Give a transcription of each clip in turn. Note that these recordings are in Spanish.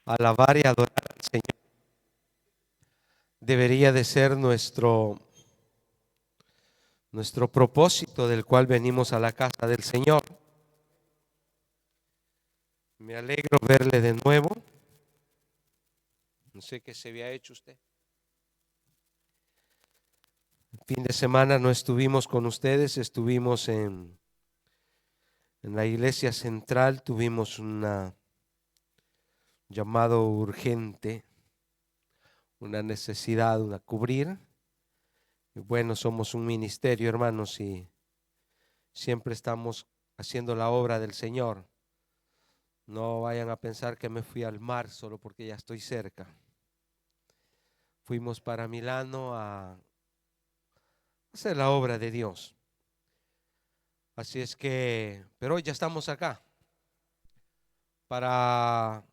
alabar y adorar al Señor debería de ser nuestro propósito del cual venimos a la casa del Señor. Me alegro verle de nuevo. No sé qué se había hecho usted. El fin de semana no estuvimos con ustedes, estuvimos en la iglesia central, tuvimos un llamado urgente, una necesidad, una cubrir. Y bueno, somos un ministerio, hermanos, y siempre estamos haciendo la obra del Señor. No vayan a pensar que me fui al mar solo porque ya estoy cerca. Fuimos para Milano a hacer la obra de Dios. Así es que, pero hoy ya estamos acá para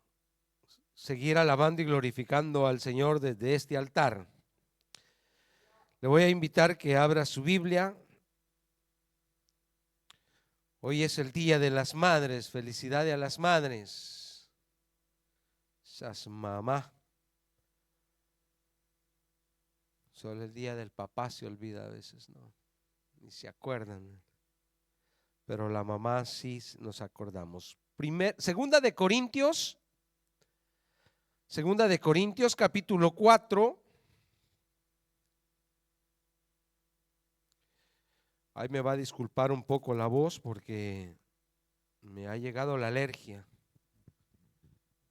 seguir alabando y glorificando al Señor desde este altar. Le voy a invitar que abra su Biblia. Hoy es el Día de las Madres. Felicidades a las madres. Esas mamás. Solo el día del papá se olvida a veces, ¿no? Ni se acuerdan. Pero la mamá sí nos acordamos. Segunda de Corintios capítulo 4. Ahí me va a disculpar un poco la voz porque me ha llegado la alergia.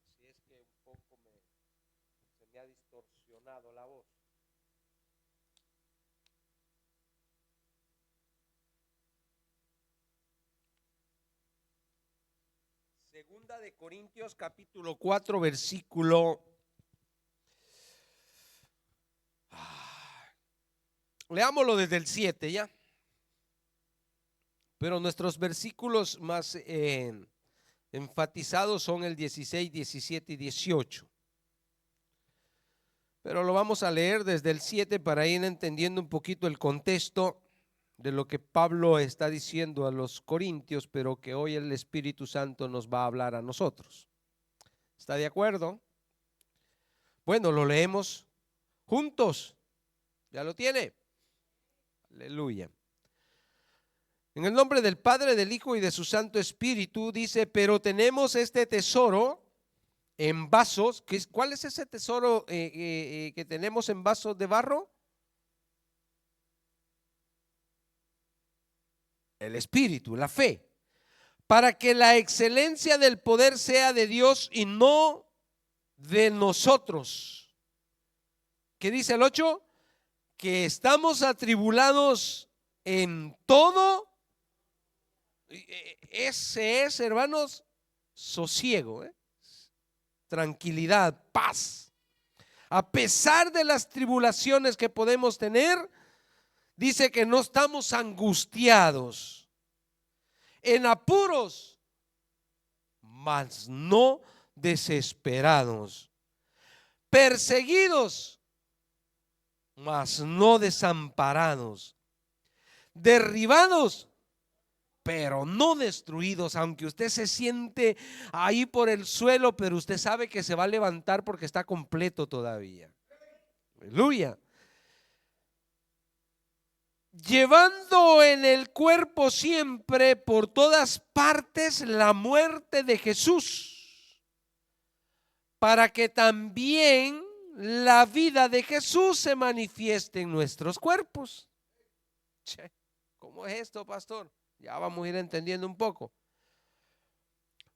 Así es que un poco se me ha distorsionado la voz. Segunda de Corintios capítulo 4 versículo. Leámoslo desde el 7 ya. Pero nuestros versículos más enfatizados son el 16, 17 y 18. Pero lo vamos a leer desde el 7 para ir entendiendo un poquito el contexto de lo que Pablo está diciendo a los corintios, pero que hoy el Espíritu Santo nos va a hablar a nosotros. ¿Está de acuerdo? Bueno, lo leemos juntos. ¿Ya lo tiene? Aleluya. En el nombre del Padre, del Hijo y de su Santo Espíritu, dice, pero tenemos este tesoro en vasos. ¿Cuál es ese tesoro que tenemos en vasos de barro? El Espíritu, la fe. Para que la excelencia del poder sea de Dios y no de nosotros. ¿Qué dice el 8? Que estamos atribulados en todo. Ese es, hermanos, sosiego, tranquilidad, paz. A pesar de las tribulaciones que podemos tener, dice que no estamos angustiados, en apuros, mas no desesperados, perseguidos, mas no desamparados, derribados, pero no destruidos. Aunque usted se siente ahí por el suelo, pero usted sabe que se va a levantar porque está completo todavía. Aleluya. Llevando en el cuerpo siempre por todas partes la muerte de Jesús, para que también la vida de Jesús se manifieste en nuestros cuerpos. ¿Cómo es esto, pastor? Ya vamos a ir entendiendo un poco.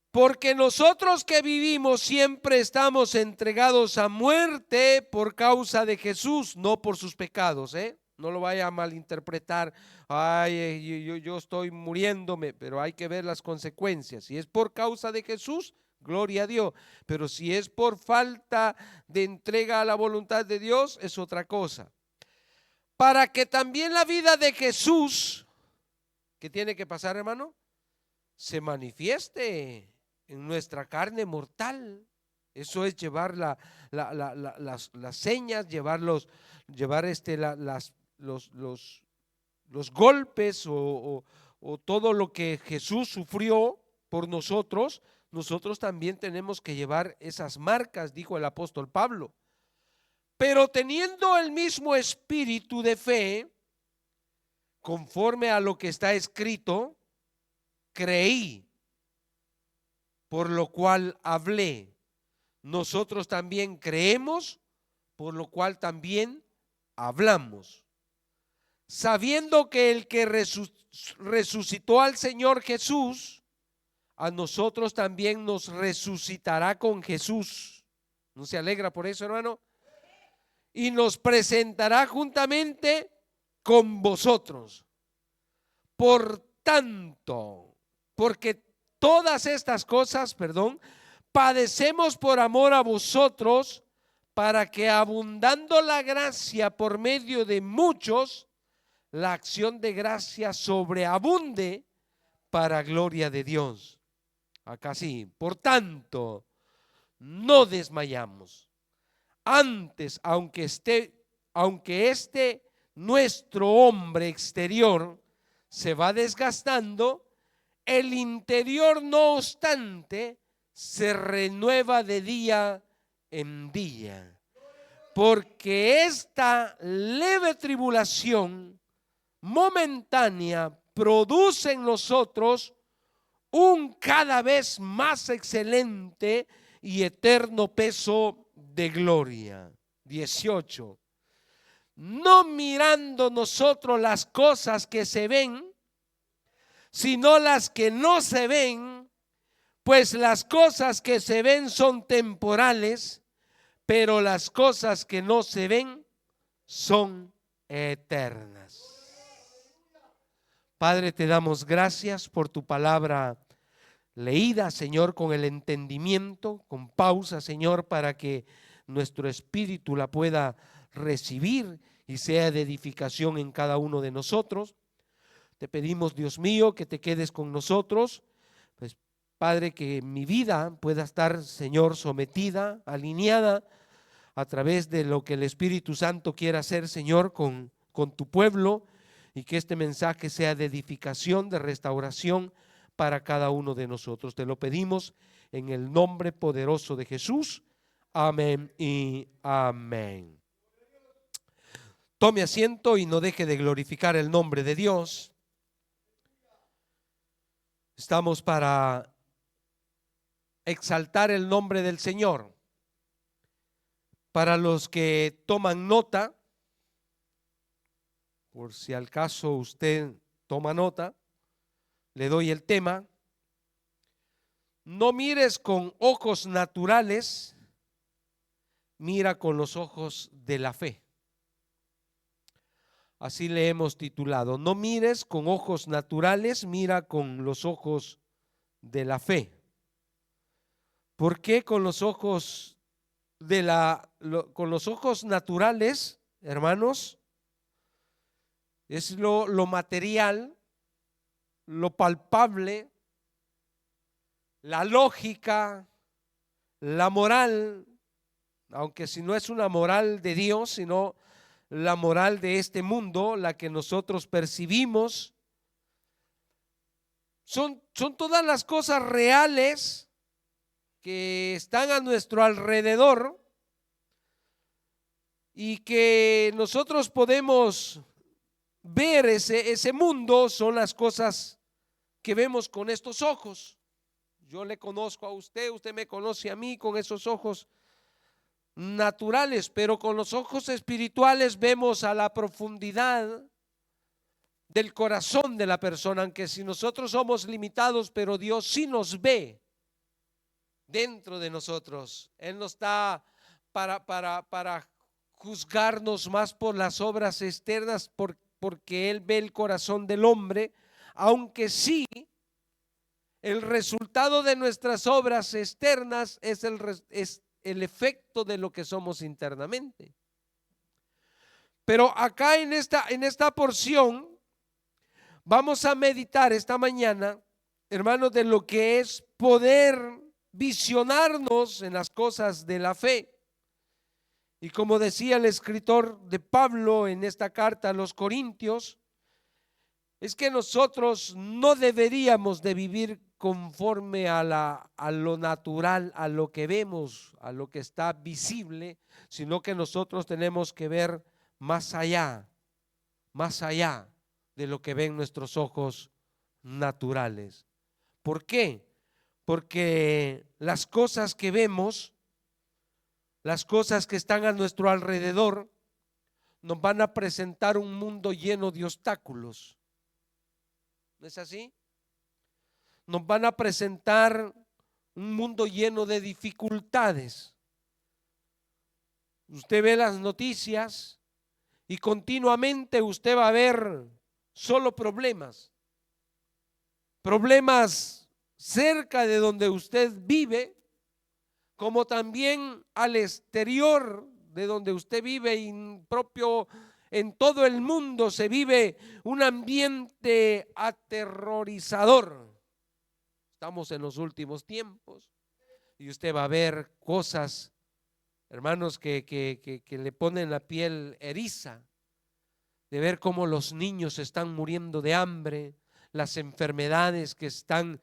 Porque nosotros que vivimos siempre estamos entregados a muerte por causa de Jesús, no por sus pecados, No lo vaya a malinterpretar. Ay, yo estoy muriéndome, pero hay que ver las consecuencias. Si es por causa de Jesús, gloria a Dios. Pero si es por falta de entrega a la voluntad de Dios, es otra cosa. Para que también la vida de Jesús, ¿qué tiene que pasar, hermano? Se manifieste en nuestra carne mortal. Eso es llevar las señas, llevar los golpes o todo lo que Jesús sufrió por nosotros, nosotros también tenemos que llevar esas marcas, dijo el apóstol Pablo. Pero teniendo el mismo espíritu de fe, conforme a lo que está escrito, creí, por lo cual hablé. Nosotros también creemos, por lo cual también hablamos. Sabiendo que el que resucitó al Señor Jesús, a nosotros también nos resucitará con Jesús. ¿No se alegra por eso, hermano? Y nos presentará juntamente con vosotros. Por tanto, porque todas estas cosas, padecemos por amor a vosotros, para que abundando la gracia por medio de muchos, la acción de gracia sobreabunde para gloria de Dios. Acá sí, por tanto, no desmayamos. Antes, aunque este nuestro hombre exterior se va desgastando, el interior, no obstante, se renueva de día en día, porque esta leve tribulación momentánea produce en nosotros un cada vez más excelente y eterno peso de gloria. 18. No mirando nosotros las cosas que se ven, sino las que no se ven, pues las cosas que se ven son temporales, pero las cosas que no se ven son eternas. Padre, te damos gracias por tu palabra leída, Señor, con el entendimiento, con pausa, Señor, para que nuestro espíritu la pueda recibir y sea de edificación en cada uno de nosotros. Te pedimos, Dios mío, que te quedes con nosotros, pues Padre, que mi vida pueda estar, Señor, sometida, alineada a través de lo que el Espíritu Santo quiera hacer, Señor, con tu pueblo, y que este mensaje sea de edificación, de restauración para cada uno de nosotros. Te lo pedimos en el nombre poderoso de Jesús. Amén y amén. Tome asiento y no deje de glorificar el nombre de Dios. Estamos para exaltar el nombre del Señor. Para los que toman nota, por si al caso usted toma nota, le doy el tema. No mires con ojos naturales, mira con los ojos de la fe. Así le hemos titulado. No mires con ojos naturales, mira con los ojos de la fe. ¿Por qué con los ojos con los ojos naturales, hermanos? Es lo material, lo palpable, la lógica, la moral, aunque si no es una moral de Dios, sino la moral de este mundo, la que nosotros percibimos. Son todas las cosas reales que están a nuestro alrededor y que nosotros podemos ver ese mundo. Son las cosas que vemos con estos ojos. Yo le conozco a usted, usted me conoce a mí con esos ojos naturales, pero con los ojos espirituales vemos a la profundidad del corazón de la persona, aunque si nosotros somos limitados, pero Dios sí nos ve dentro de nosotros. Él no está para juzgarnos más por las obras externas, porque Él ve el corazón del hombre, aunque sí el resultado de nuestras obras externas es el efecto de lo que somos internamente. Pero acá en esta porción vamos a meditar esta mañana, hermanos, de lo que es poder visionarnos en las cosas de la fe. Y como decía el escritor de Pablo en esta carta a los Corintios, es que nosotros no deberíamos de vivir conforme a lo natural, a lo que vemos, a lo que está visible, sino que nosotros tenemos que ver más allá de lo que ven nuestros ojos naturales. ¿Por qué? Porque las cosas que vemos, las cosas que están a nuestro alrededor, nos van a presentar un mundo lleno de obstáculos. ¿No es así? Nos van a presentar un mundo lleno de dificultades. Usted ve las noticias y continuamente usted va a ver solo problemas. Problemas cerca de donde usted vive, como también al exterior de donde usted vive, y propio en todo el mundo se vive un ambiente aterrorizador. Estamos en los últimos tiempos y usted va a ver cosas, hermanos, que le ponen la piel eriza, de ver cómo los niños están muriendo de hambre, las enfermedades que están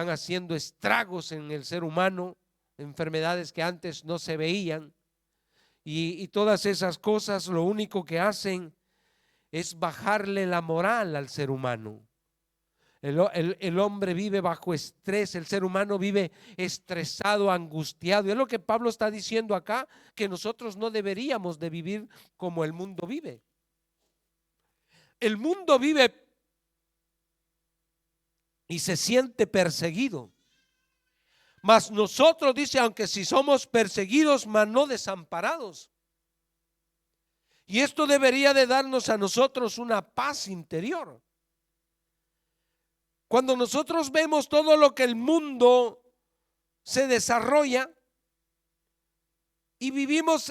haciendo estragos en el ser humano, enfermedades que antes no se veían, y todas esas cosas lo único que es bajarle la moral al ser humano. El hombre vive bajo estrés, el ser humano vive estresado, angustiado. Y es lo que Pablo está diciendo acá, que nosotros no deberíamos de vivir como el mundo vive. El mundo vive y se siente perseguido. Mas nosotros, dice, aunque si somos perseguidos, mas no desamparados. Y esto debería de darnos a nosotros una paz interior. Cuando nosotros vemos todo lo que el mundo se desarrolla y vivimos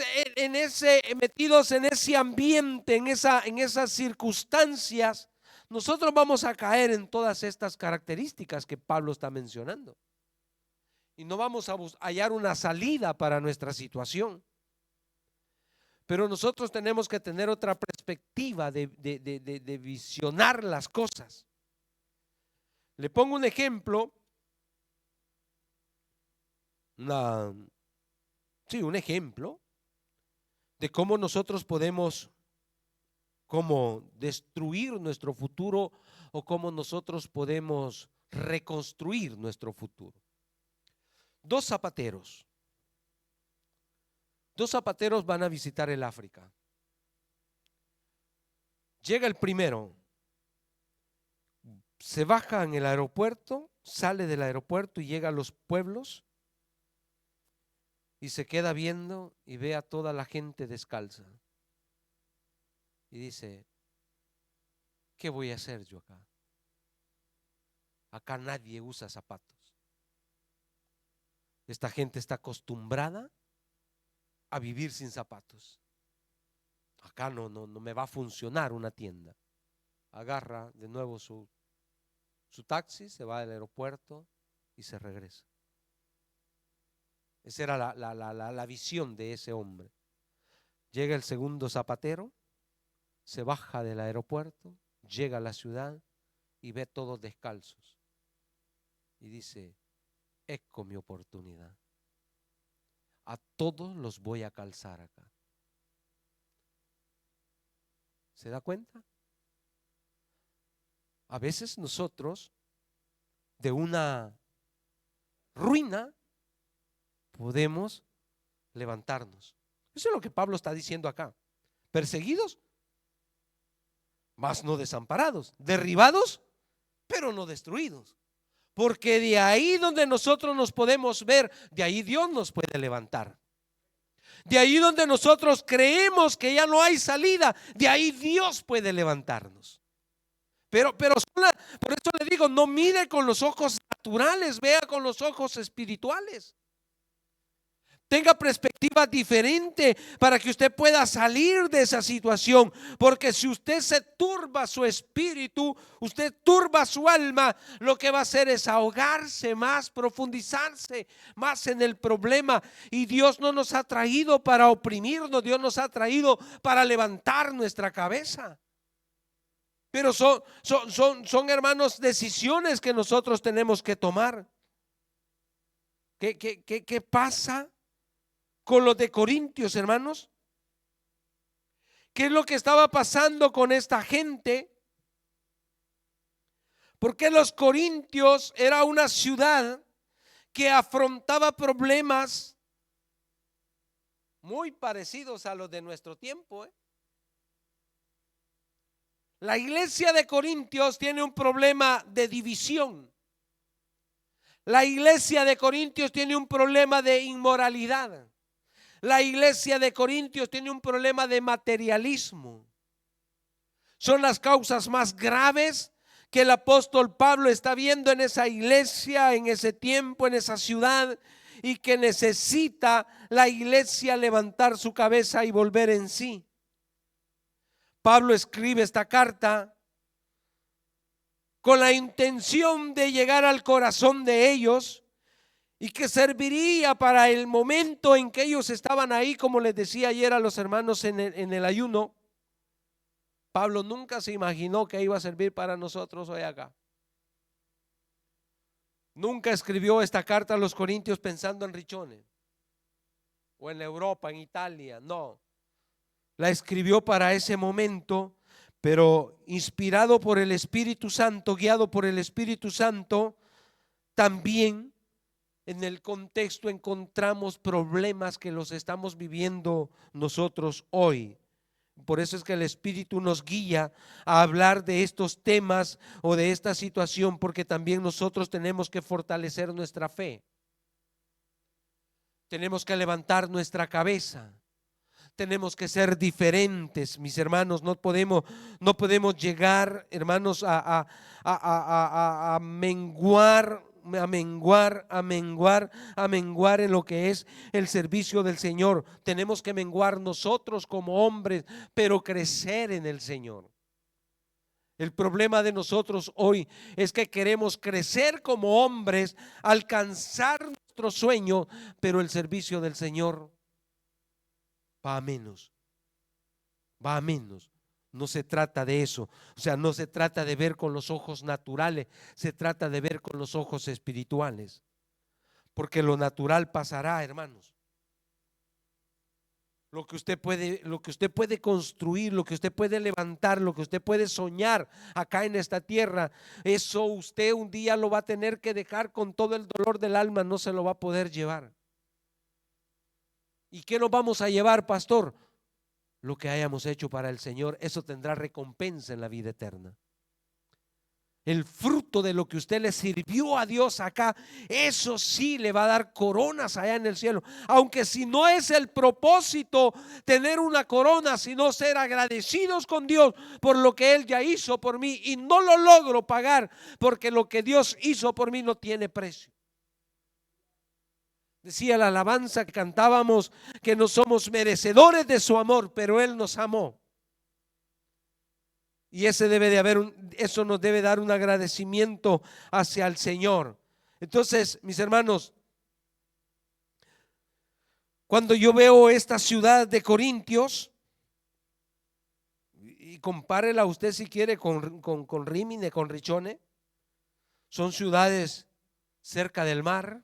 metidos en ese ambiente, en esas circunstancias, nosotros vamos a caer en todas estas características que Pablo está mencionando. Y no vamos a hallar una salida para nuestra situación. Pero nosotros tenemos que tener otra perspectiva de visionar las cosas. Le pongo un ejemplo, un ejemplo de cómo nosotros podemos destruir nuestro futuro o cómo nosotros podemos reconstruir nuestro futuro. Dos zapateros van a visitar el África. Llega el primero, se baja en el aeropuerto, sale del aeropuerto y llega a los pueblos y se queda viendo y ve a toda la gente descalza. Y dice, ¿qué voy a hacer yo acá? Acá nadie usa zapatos. Esta gente está acostumbrada a vivir sin zapatos. Acá no me va a funcionar una tienda. Agarra de nuevo su taxi, se va al aeropuerto y se regresa. Esa era la visión de ese hombre. Llega el segundo zapatero, se baja del aeropuerto, llega a la ciudad y ve todos descalzos. Y dice, ecco mi oportunidad. A todos los voy a calzar acá. ¿Se da cuenta? A veces nosotros de una ruina podemos levantarnos. Eso es lo que Pablo está diciendo acá. Perseguidos, mas no desamparados. Derribados, pero no destruidos. Porque de ahí donde nosotros nos podemos ver, de ahí Dios nos puede levantar. De ahí donde nosotros creemos que ya no hay salida, de ahí Dios puede levantarnos. Pero por eso le digo, no mire con los ojos naturales, vea con los ojos espirituales. Tenga perspectiva diferente para que usted pueda salir de esa situación. Porque si usted se turba su espíritu, usted turba su alma, lo que va a hacer es ahogarse más, profundizarse más en el problema. Y Dios no nos ha traído para oprimirnos, Dios nos ha traído para levantar nuestra cabeza. Pero son hermanos, decisiones que nosotros tenemos que tomar. ¿Qué pasa con los de Corintios, hermanos? ¿Qué es lo que estaba pasando con esta gente? Porque los Corintios era una ciudad que afrontaba problemas muy parecidos a los de nuestro tiempo, ¿eh? La iglesia de Corintios tiene un problema de división. La iglesia de Corintios tiene un problema de inmoralidad. La iglesia de Corintios tiene un problema de materialismo. Son las causas más graves que el apóstol Pablo está viendo en esa iglesia, en ese tiempo, en esa ciudad, y que necesita la iglesia levantar su cabeza y volver en sí. Pablo escribe esta carta con la intención de llegar al corazón de ellos y que serviría para el momento en que ellos estaban ahí, como les decía ayer a los hermanos en el ayuno. Pablo nunca se imaginó que iba a servir para nosotros hoy acá. Nunca escribió esta carta a los Corintios pensando en Riccione o en Europa, en Italia, no. La escribió para ese momento, pero inspirado por el Espíritu Santo, guiado por el Espíritu Santo. También en el contexto encontramos problemas que los estamos viviendo nosotros hoy. Por eso es que el Espíritu nos guía a hablar de estos temas o de esta situación, porque también nosotros tenemos que fortalecer nuestra fe. Tenemos que levantar nuestra cabeza. Tenemos que ser diferentes, mis hermanos. No podemos llegar, hermanos, a menguar en lo que es el servicio del Señor. Tenemos que menguar nosotros como hombres, pero crecer en el Señor. El problema de nosotros hoy es que queremos crecer como hombres, alcanzar nuestro sueño, pero el servicio del Señor va a menos. Va a menos. No se trata de eso. O sea, no se trata de ver con los ojos naturales, se trata de ver con los ojos espirituales. Porque lo natural pasará, hermanos. Lo que usted puede construir, lo que usted puede levantar, lo que usted puede soñar acá en esta tierra, eso usted un día lo va a tener que dejar con todo el dolor del alma, no se lo va a poder llevar. ¿Y qué nos vamos a llevar, pastor? Lo que hayamos hecho para el Señor, eso tendrá recompensa en la vida eterna. El fruto de lo que usted le sirvió a Dios acá, eso sí le va a dar coronas allá en el cielo. Aunque si no es el propósito tener una corona, sino ser agradecidos con Dios por lo que Él ya hizo por mí, y no lo logro pagar porque lo que Dios hizo por mí no tiene precio. Decía la alabanza que cantábamos que no somos merecedores de su amor, pero Él nos amó. Y eso nos debe dar un agradecimiento hacia el Señor. Entonces, mis hermanos, cuando yo veo esta ciudad de Corintios, y compárela usted si quiere con Rímini, con Riccione, son ciudades cerca del mar,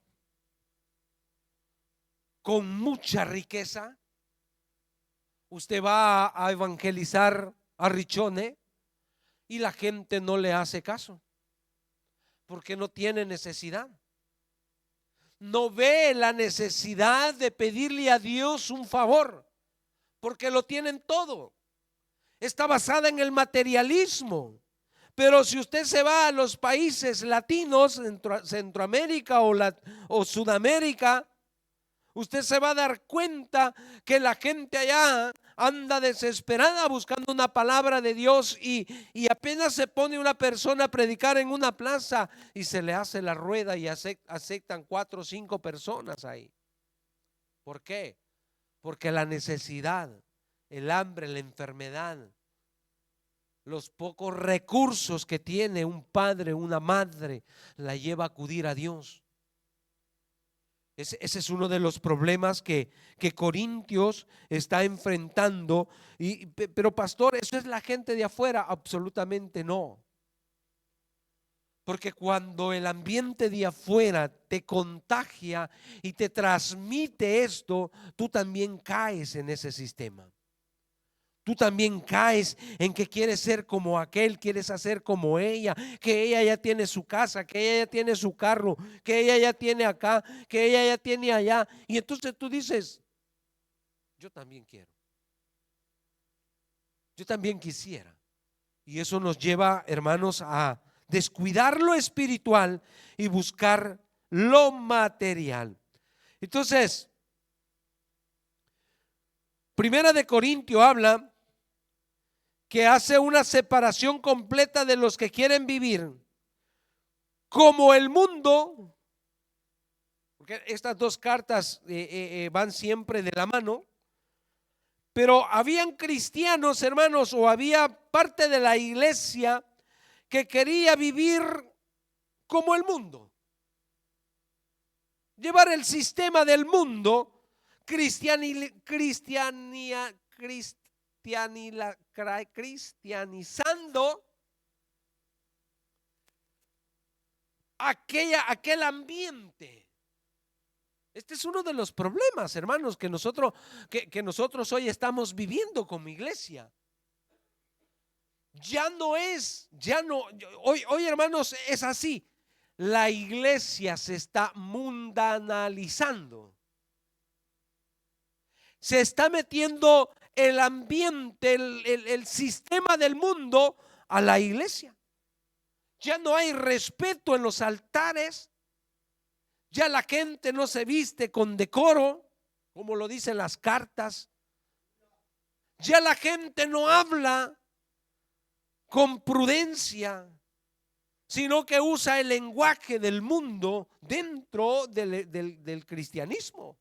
con mucha riqueza. Usted va a evangelizar a Riccione y la gente no le hace caso porque no tiene necesidad. No ve la necesidad de pedirle a Dios un favor porque lo tienen todo. Está basada en el materialismo. Pero si usted se va a los países latinos, Centroamérica o Sudamérica, usted se va a dar cuenta que la gente allá anda desesperada buscando una palabra de Dios y apenas se pone una persona a predicar en una plaza y se le hace la rueda y aceptan 4 o 5 personas ahí. ¿Por qué? Porque la necesidad, el hambre, la enfermedad, los pocos recursos que tiene un padre, una madre, la lleva a acudir a Dios. Ese es uno de los problemas que Corintios está enfrentando. Pero pastor, ¿eso es la gente de afuera? Absolutamente no. Porque cuando el ambiente de afuera te contagia y te transmite esto, tú también caes en ese sistema. Tú también caes en que quieres ser como aquel, quieres hacer como ella, que ella ya tiene su casa, que ella ya tiene su carro, que ella ya tiene acá, que ella ya tiene allá. Y entonces tú dices, yo también quiero, yo también quisiera. Y eso nos lleva, hermanos, a descuidar lo espiritual y buscar lo material. Entonces, Primera de Corintio habla que hace una separación completa de los que quieren vivir como el mundo, porque estas dos cartas van siempre de la mano. Pero habían cristianos, hermanos, o había parte de la iglesia que quería vivir como el mundo, llevar el sistema del mundo, cristianizando aquel ambiente. Este es uno de los problemas, hermanos, que nosotros hoy estamos viviendo como iglesia. Hoy hermanos, es así. La iglesia se está mundanalizando. Se está metiendo el ambiente, el sistema del mundo a la iglesia. Ya no hay respeto en los altares. Ya la gente no se viste con decoro, como lo dicen las cartas. Ya la gente no habla con prudencia, sino que usa el lenguaje del mundo dentro del cristianismo.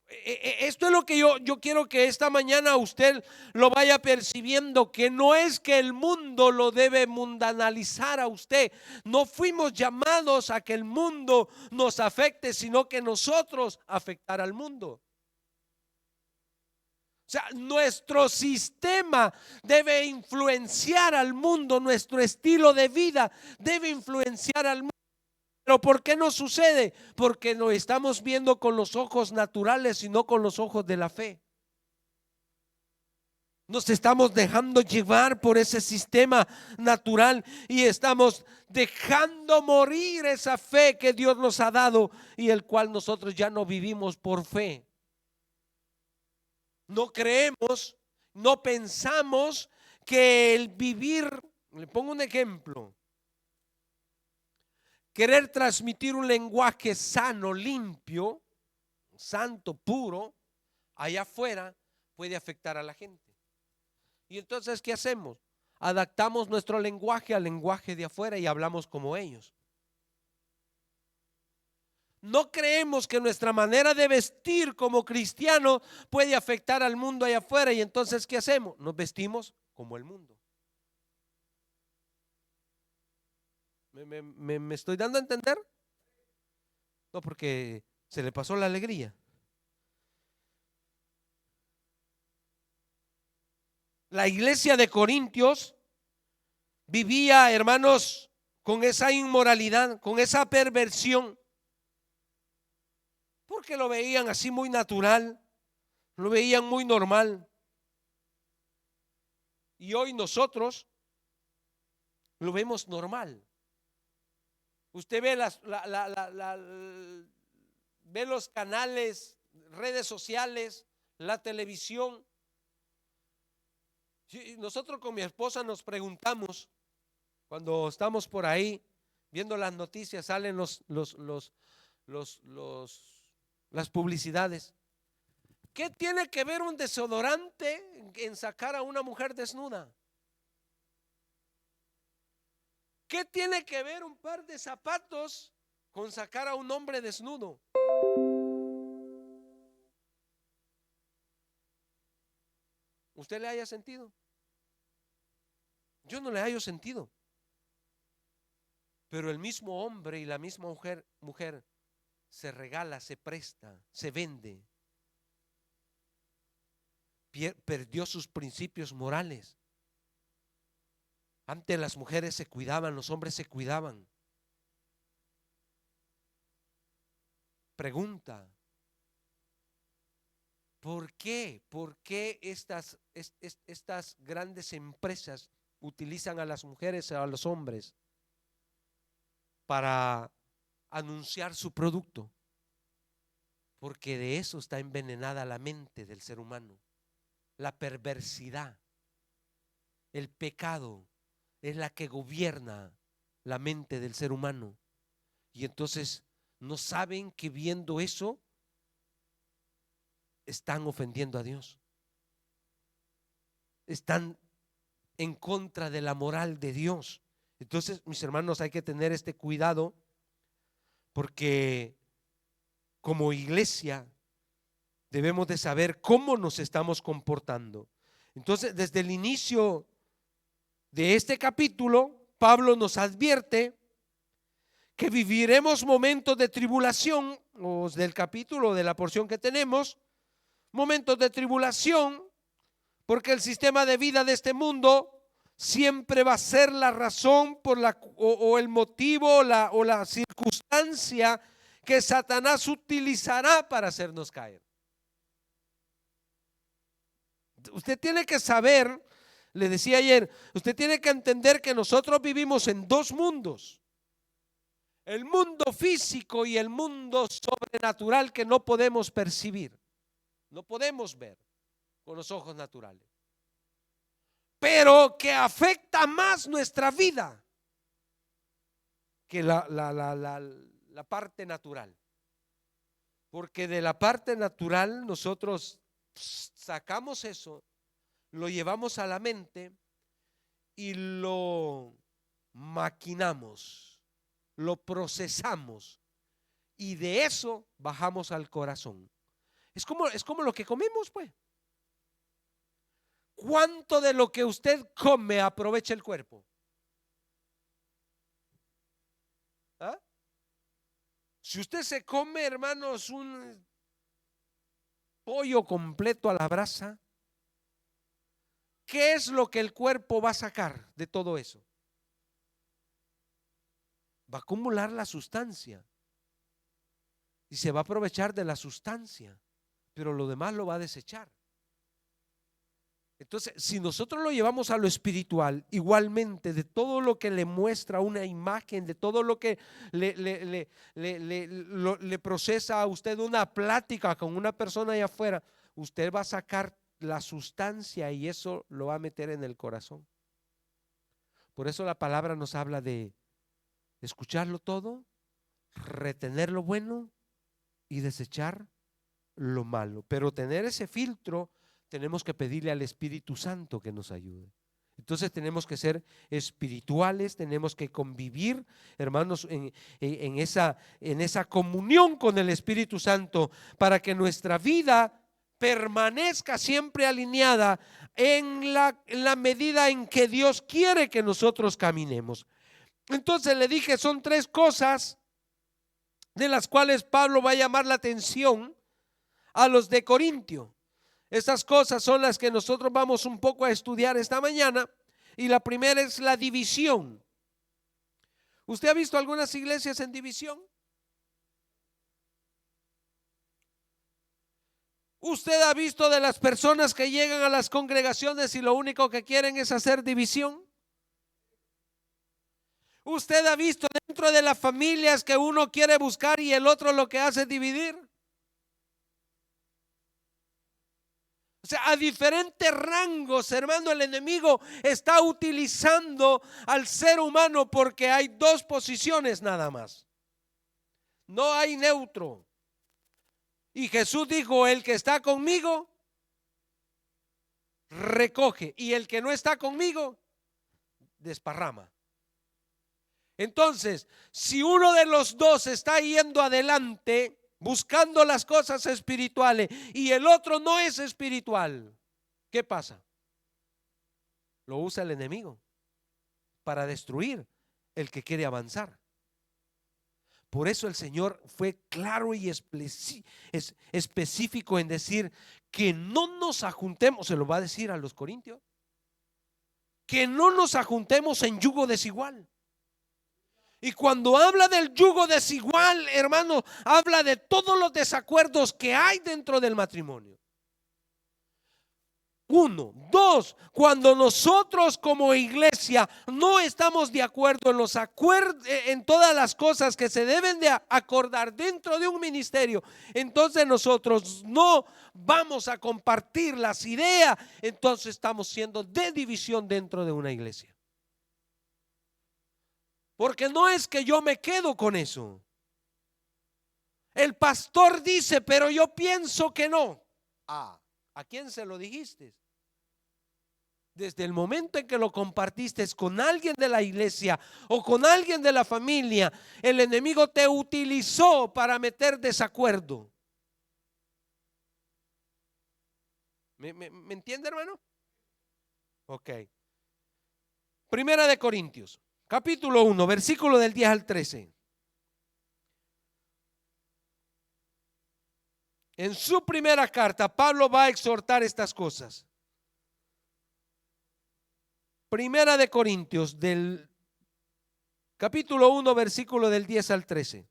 Esto es lo que yo quiero que esta mañana usted lo vaya percibiendo, que no es que el mundo lo debe mundanalizar a usted. No fuimos llamados a que el mundo nos afecte, sino que nosotros afectar al mundo. O sea, nuestro sistema debe influenciar al mundo, nuestro estilo de vida debe influenciar al mundo. Pero ¿por qué no sucede? Porque lo estamos viendo con los ojos naturales y no con los ojos de la fe. Nos estamos dejando llevar por ese sistema natural y estamos dejando morir esa fe que Dios nos ha dado y el cual nosotros ya no vivimos por fe. No creemos, no pensamos que el vivir, le pongo un ejemplo, querer transmitir un lenguaje sano, limpio, santo, puro, allá afuera puede afectar a la gente. Y entonces, ¿qué hacemos? Adaptamos nuestro lenguaje al lenguaje de afuera y hablamos como ellos. No creemos que nuestra manera de vestir como cristiano puede afectar al mundo allá afuera. Y entonces, ¿qué hacemos? Nos vestimos como el mundo. ¿Me estoy dando a entender? No, porque se le pasó la alegría. La iglesia de Corintios vivía, hermanos, con esa inmoralidad, con esa perversión, porque lo veían así muy natural, lo veían muy normal. Y hoy nosotros lo vemos normal. Usted ve ve los canales, redes sociales, la televisión. Nosotros con mi esposa nos preguntamos, cuando estamos por ahí viendo las noticias, salen las publicidades. ¿Qué tiene que ver un desodorante en sacar a una mujer desnuda? ¿Qué tiene que ver un par de zapatos con sacar a un hombre desnudo? ¿Usted le haya sentido? Yo no le hallo sentido. Pero el mismo hombre y la misma mujer se regala, se presta, se vende. Perdió sus principios morales. Antes las mujeres se cuidaban, los hombres se cuidaban. Pregunta: ¿por qué? ¿Por qué estas grandes empresas utilizan a las mujeres y a los hombres para anunciar su producto? Porque de eso está envenenada la mente del ser humano. La perversidad, el pecado es la que gobierna la mente del ser humano. Y entonces no saben que viendo eso están ofendiendo a Dios. Están en contra de la moral de Dios. Entonces, mis hermanos, hay que tener este cuidado, porque como iglesia debemos de saber cómo nos estamos comportando. Entonces, desde el inicio de este capítulo, Pablo nos advierte que viviremos momentos de tribulación, o del capítulo, de la porción que tenemos, momentos de tribulación, porque el sistema de vida de este mundo siempre va a ser la razón por o el motivo o la circunstancia que Satanás utilizará para hacernos caer. Usted tiene que saber, le decía ayer, usted tiene que entender que nosotros vivimos en dos mundos: el mundo físico y el mundo sobrenatural, que no podemos percibir, no podemos ver con los ojos naturales, pero que afecta más nuestra vida que la parte natural. Porque de la parte natural nosotros sacamos eso, lo llevamos a la mente y lo maquinamos, lo procesamos, y de eso bajamos al corazón. Es como lo que comemos, pues. ¿Cuánto de lo que usted come aprovecha el cuerpo? ¿Ah? Si usted se come, hermanos, un pollo completo a la brasa, ¿qué es lo que el cuerpo va a sacar de todo eso? Va a acumular la sustancia y se va a aprovechar de la sustancia, pero lo demás lo va a desechar. Entonces, si nosotros lo llevamos a lo espiritual, igualmente, de todo lo que le muestra una imagen, de todo lo que le procesa a usted una plática con una persona allá afuera, usted va a sacar la sustancia y eso lo va a meter en el corazón. Por eso la palabra nos habla de escucharlo todo, retener lo bueno y desechar lo malo. Pero tener ese filtro, tenemos que pedirle al Espíritu Santo que nos ayude. Entonces tenemos que ser espirituales, tenemos que convivir, hermanos, en esa comunión con el Espíritu Santo, para que nuestra vida permanezca siempre alineada en la medida en que Dios quiere que nosotros caminemos. Entonces le dije, son tres cosas de las cuales Pablo va a llamar la atención a los de Corintio. Estas cosas son las que nosotros vamos un poco a estudiar esta mañana, y la primera es la división. ¿Usted ha visto algunas iglesias en división? ¿Usted ha visto de las personas que llegan a las congregaciones y lo único que quieren es hacer división? ¿Usted ha visto dentro de las familias que uno quiere buscar y el otro lo que hace es dividir? O sea, a diferentes rangos, hermano, el enemigo está utilizando al ser humano, porque hay dos posiciones nada más. No hay neutro. Y Jesús dijo: el que está conmigo, recoge, y el que no está conmigo, desparrama. Entonces, si uno de los dos está yendo adelante buscando las cosas espirituales y el otro no es espiritual, ¿qué pasa? Lo usa el enemigo para destruir el que quiere avanzar. Por eso el Señor fue claro y específico en decir que no nos ajuntemos, se lo va a decir a los corintios, que no nos ajuntemos en yugo desigual. Y cuando habla del yugo desigual, hermano, habla de todos los desacuerdos que hay dentro del matrimonio. Uno, dos, cuando nosotros como iglesia no estamos de acuerdo en los acuerdos, en todas las cosas que se deben de acordar dentro de un ministerio, entonces nosotros no vamos a compartir las ideas, entonces estamos siendo de división dentro de una iglesia. Porque no es que yo me quedo con eso. El pastor dice, pero yo pienso que no. ¿A quién se lo dijiste? Desde el momento en que lo compartiste con alguien de la iglesia o con alguien de la familia, el enemigo te utilizó para meter desacuerdo. ¿Me entiende, hermano? Ok. Primera de Corintios, capítulo 1, versículo del 10 al 13. En su primera carta, Pablo va a exhortar estas cosas. Primera de Corintios, del capítulo 1, versículo del 10 al 13.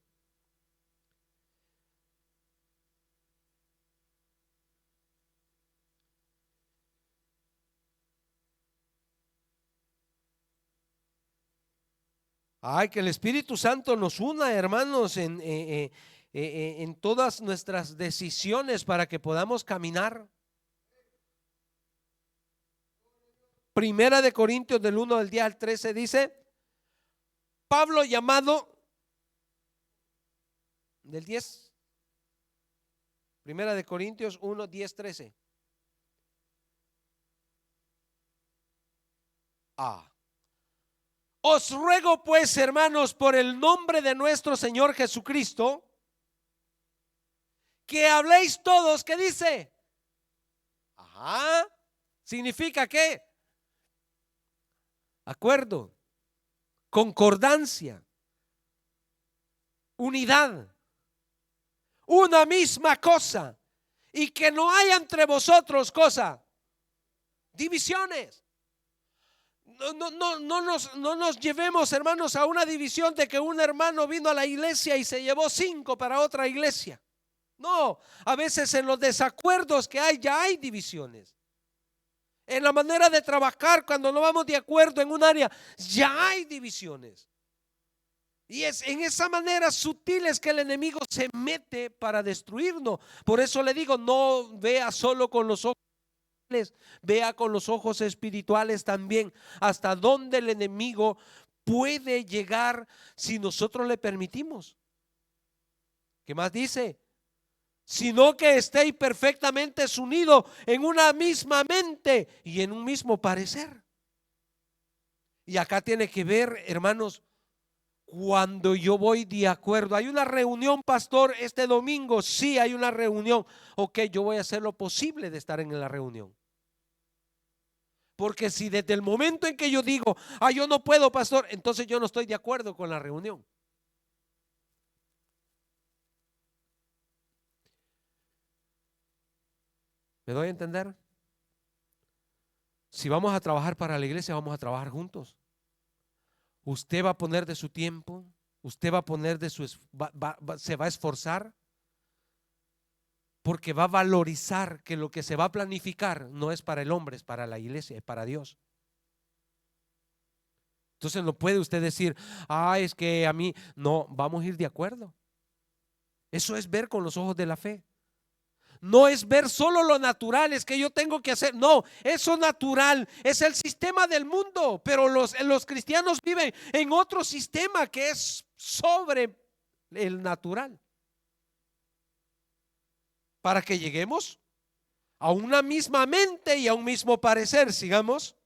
Ay, que el Espíritu Santo nos una, hermanos, en todas nuestras decisiones para que podamos caminar. Primera de Corintios del 1 del 10 al 13 dice, Pablo llamado, del 10, Primera de Corintios 1, 10, 13. Os ruego pues, hermanos, por el nombre de nuestro Señor Jesucristo, que habléis todos, ¿qué dice? ¿Significa qué? Acuerdo, concordancia, unidad, una misma cosa, y que no haya entre vosotros cosa, divisiones. No nos llevemos, hermanos, a una división de que un hermano vino a la iglesia y se llevó 5 para otra iglesia. No, a veces en los desacuerdos que hay ya hay divisiones. En la manera de trabajar, cuando no vamos de acuerdo en un área, ya hay divisiones. Y es en esa manera sutil es que el enemigo se mete para destruirnos. Por eso le digo, no vea solo con los ojos, vea con los ojos espirituales también hasta dónde el enemigo puede llegar si nosotros le permitimos. ¿Qué más dice? Sino que estéis perfectamente unidos en una misma mente y en un mismo parecer. Y acá tiene que ver, hermanos, cuando yo voy de acuerdo. Hay una reunión, pastor, este domingo. Sí, hay una reunión. Ok, yo voy a hacer lo posible de estar en la reunión. Porque si desde el momento en que yo digo, yo no puedo, pastor, entonces yo no estoy de acuerdo con la reunión. ¿Me doy a entender? Si vamos a trabajar para la iglesia, vamos a trabajar juntos. Usted va a poner de su tiempo, usted va a poner de su, se va a esforzar, porque va a valorizar que lo que se va a planificar no es para el hombre, es para la iglesia, es para Dios. Entonces no puede usted decir, es que a mí, no, vamos a ir de acuerdo. Eso es ver con los ojos de la fe. No es ver solo lo natural, es que yo tengo que hacer. No, eso natural es el sistema del mundo, pero los cristianos viven en otro sistema que es sobre el natural. Para que lleguemos a una misma mente y a un mismo parecer, sigamos.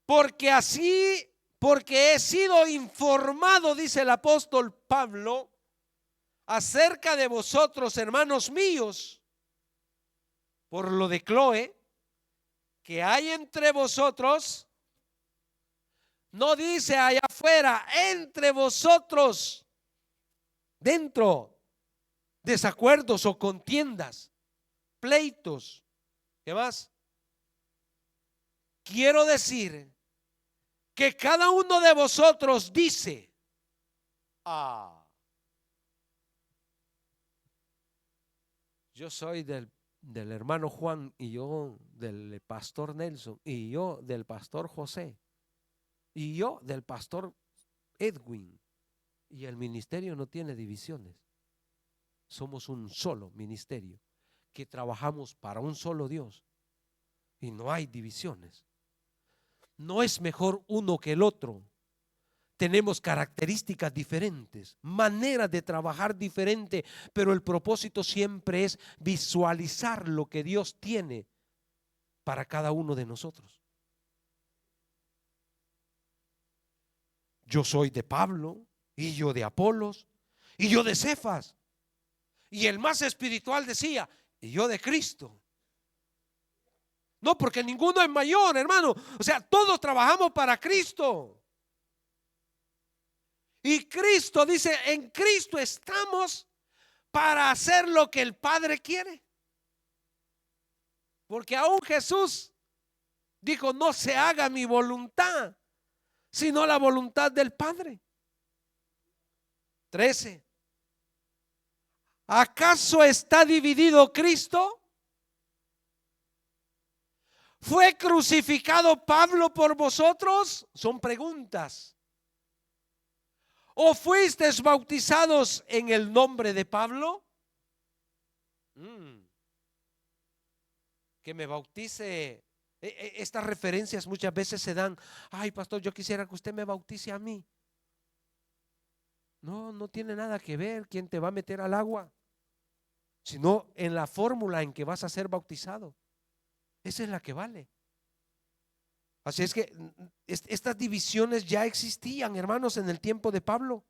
Porque he sido informado, dice el apóstol Pablo, acerca de vosotros, hermanos míos, por lo de Cloé, que hay entre vosotros No dice allá afuera, entre vosotros, dentro, desacuerdos o contiendas, pleitos. ¿Qué más? Quiero decir que cada uno de vosotros dice, yo soy del hermano Juan, y yo del pastor Nelson, y yo del pastor José, y yo del pastor Edwin. Y el ministerio no tiene divisiones. Somos un solo ministerio que trabajamos para un solo Dios y no hay divisiones. No es mejor uno que el otro. Tenemos características diferentes, maneras de trabajar diferente, pero el propósito siempre es visualizar lo que Dios tiene para cada uno de nosotros. Yo soy de Pablo, y yo de Apolos, y yo de Cefas. Y el más espiritual decía, y yo de Cristo. No, porque ninguno es mayor, hermano. O sea, todos trabajamos para Cristo. Y Cristo dice, en Cristo estamos para hacer lo que el Padre quiere. Porque aún Jesús dijo, no se haga mi voluntad, sino la voluntad del Padre. 13. ¿Acaso está dividido Cristo? ¿Fue crucificado Pablo por vosotros? Son preguntas. ¿O fuisteis bautizados en el nombre de Pablo? Que me bautice. Estas referencias muchas veces se dan. Ay, pastor, yo quisiera que usted me bautice a mí. No, no tiene nada que ver quién te va a meter al agua, sino en la fórmula en que vas a ser bautizado. Esa es la que vale. Así es que estas divisiones ya existían, hermanos, en el tiempo de Pablo.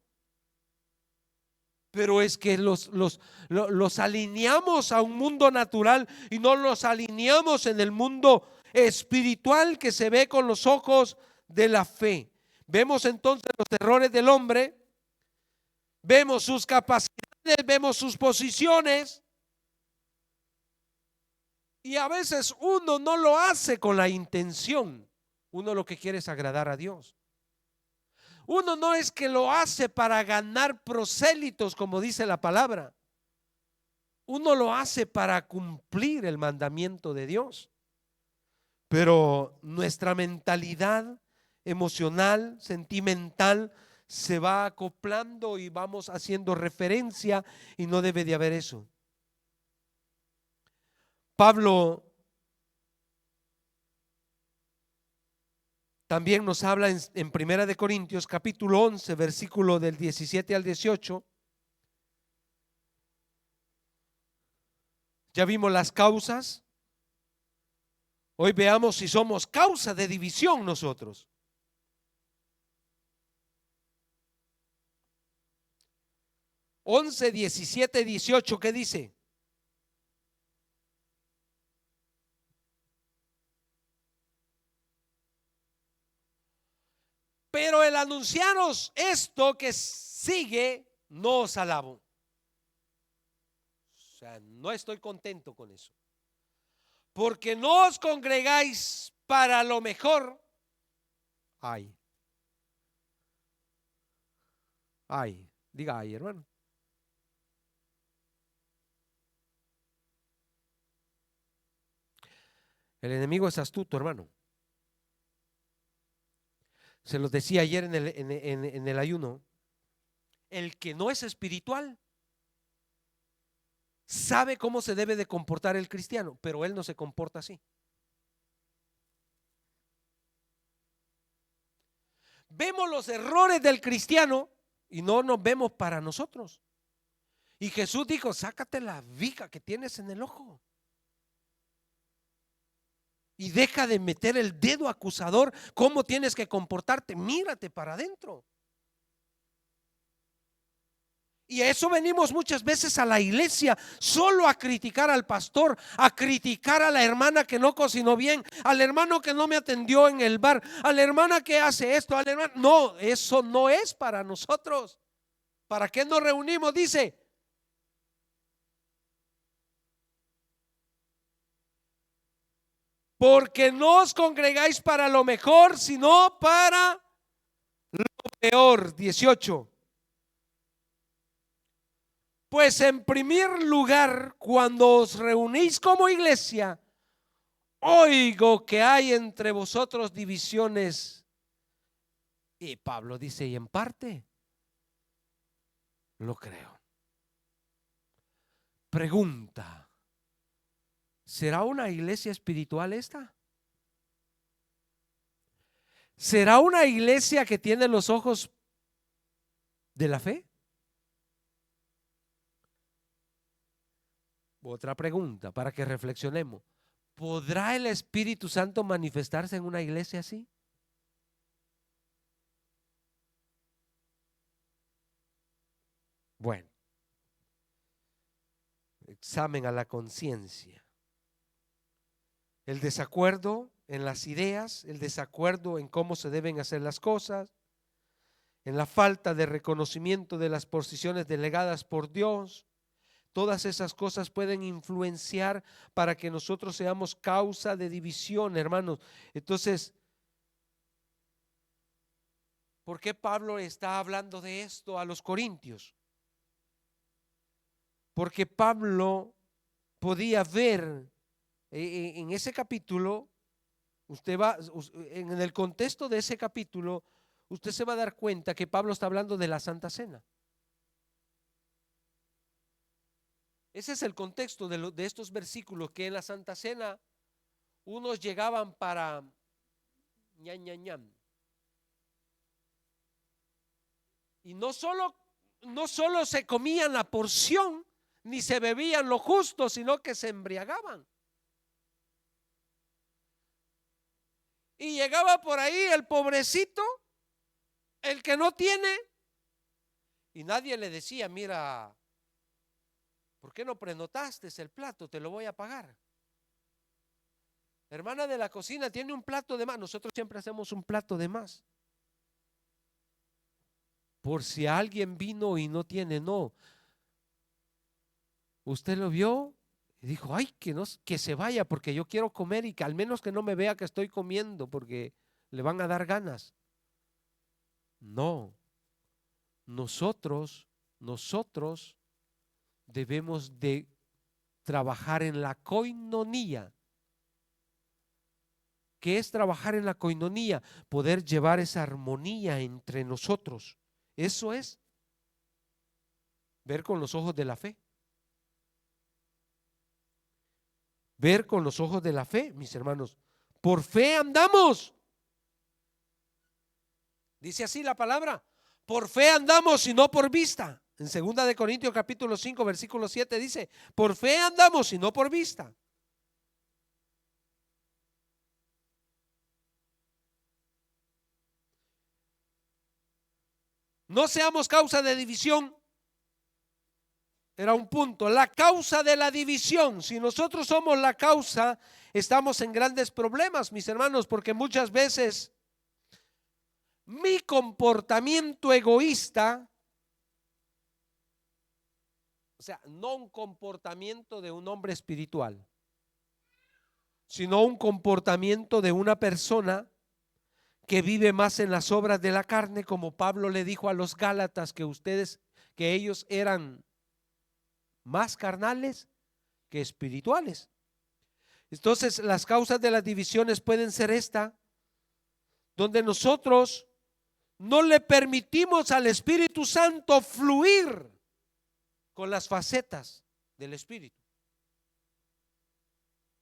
Pero es que los alineamos a un mundo natural y no los alineamos en el mundo espiritual que se ve con los ojos de la fe. Vemos entonces los errores del hombre, vemos sus capacidades, vemos sus posiciones. Y a veces uno no lo hace con la intención. Uno lo que quiere es agradar a Dios. Uno no es que lo hace para ganar prosélitos, como dice la palabra. Uno lo hace para cumplir el mandamiento de Dios. Pero nuestra mentalidad emocional, sentimental, se va acoplando y vamos haciendo referencia, y no debe de haber eso. Pablo también nos habla en Primera de Corintios capítulo 11, versículo del 17 al 18. Ya vimos las causas. Hoy veamos si somos causa de división nosotros. 11, 17, 18, ¿qué dice? Pero el anunciaros esto que sigue, no os alabo. O sea, no estoy contento con eso. Porque no os congregáis para lo mejor. Ay. Ay, diga ay, hermano. El enemigo es astuto, hermano. Se los decía ayer en el ayuno. El que no es espiritual sabe cómo se debe de comportar el cristiano, pero él no se comporta así. Vemos los errores del cristiano y no nos vemos para nosotros. Y Jesús dijo, sácate la viga que tienes en el ojo y deja de meter el dedo acusador. ¿Cómo tienes que comportarte? Mírate para adentro. Y a eso venimos muchas veces a la iglesia, solo a criticar al pastor, a criticar a la hermana que no cocinó bien, al hermano que no me atendió en el bar, a la hermana que hace esto, al hermano. No, eso no es para nosotros. ¿Para qué nos reunimos? Dice, porque no os congregáis para lo mejor, sino para lo peor. 18. Pues en primer lugar, cuando os reunís como iglesia, oigo que hay entre vosotros divisiones. Y Pablo dice, y en parte lo creo. Pregunta, ¿será una iglesia espiritual esta? ¿Será una iglesia que tiene los ojos de la fe? Otra pregunta para que reflexionemos. ¿Podrá el Espíritu Santo manifestarse en una iglesia así? Bueno, examen a la conciencia. El desacuerdo en las ideas, el desacuerdo en cómo se deben hacer las cosas, en la falta de reconocimiento de las posiciones delegadas por Dios. Todas esas cosas pueden influenciar para que nosotros seamos causa de división, hermanos. Entonces, ¿por qué Pablo está hablando de esto a los corintios? Porque Pablo podía ver en ese capítulo, usted va, en el contexto de ese capítulo, usted se va a dar cuenta que Pablo está hablando de la Santa Cena. Ese es el contexto de estos versículos, que en la Santa Cena unos llegaban para ñam, ñam, ñam. Y no solo se comían la porción, ni se bebían lo justo, sino que se embriagaban. Y llegaba por ahí el pobrecito, el que no tiene, y nadie le decía, mira, ¿por qué no prenotaste el plato? Te lo voy a pagar. Hermana de la cocina, tiene un plato de más. Nosotros siempre hacemos un plato de más. Por si alguien vino y no tiene, no. Usted lo vio y dijo, ay, que se vaya porque yo quiero comer y que al menos que no me vea que estoy comiendo porque le van a dar ganas. No, nosotros debemos de trabajar en la coinonía. ¿Qué es trabajar en la coinonía? Poder llevar esa armonía entre nosotros. Eso es ver con los ojos de la fe. Ver con los ojos de la fe, mis hermanos. Por fe andamos. Dice así la palabra. Por fe andamos y no por vista. En 2 de Corintios capítulo 5 versículo 7 dice, por fe andamos y no por vista. No seamos causa de división. Era un punto, la causa de la división. Si nosotros somos la causa, estamos en grandes problemas, mis hermanos, porque muchas veces mi comportamiento egoísta, o sea, no un comportamiento de un hombre espiritual, sino un comportamiento de una persona que vive más en las obras de la carne, como Pablo le dijo a los Gálatas que ellos eran más carnales que espirituales. Entonces, las causas de las divisiones pueden ser donde nosotros no le permitimos al Espíritu Santo fluir con las facetas del Espíritu.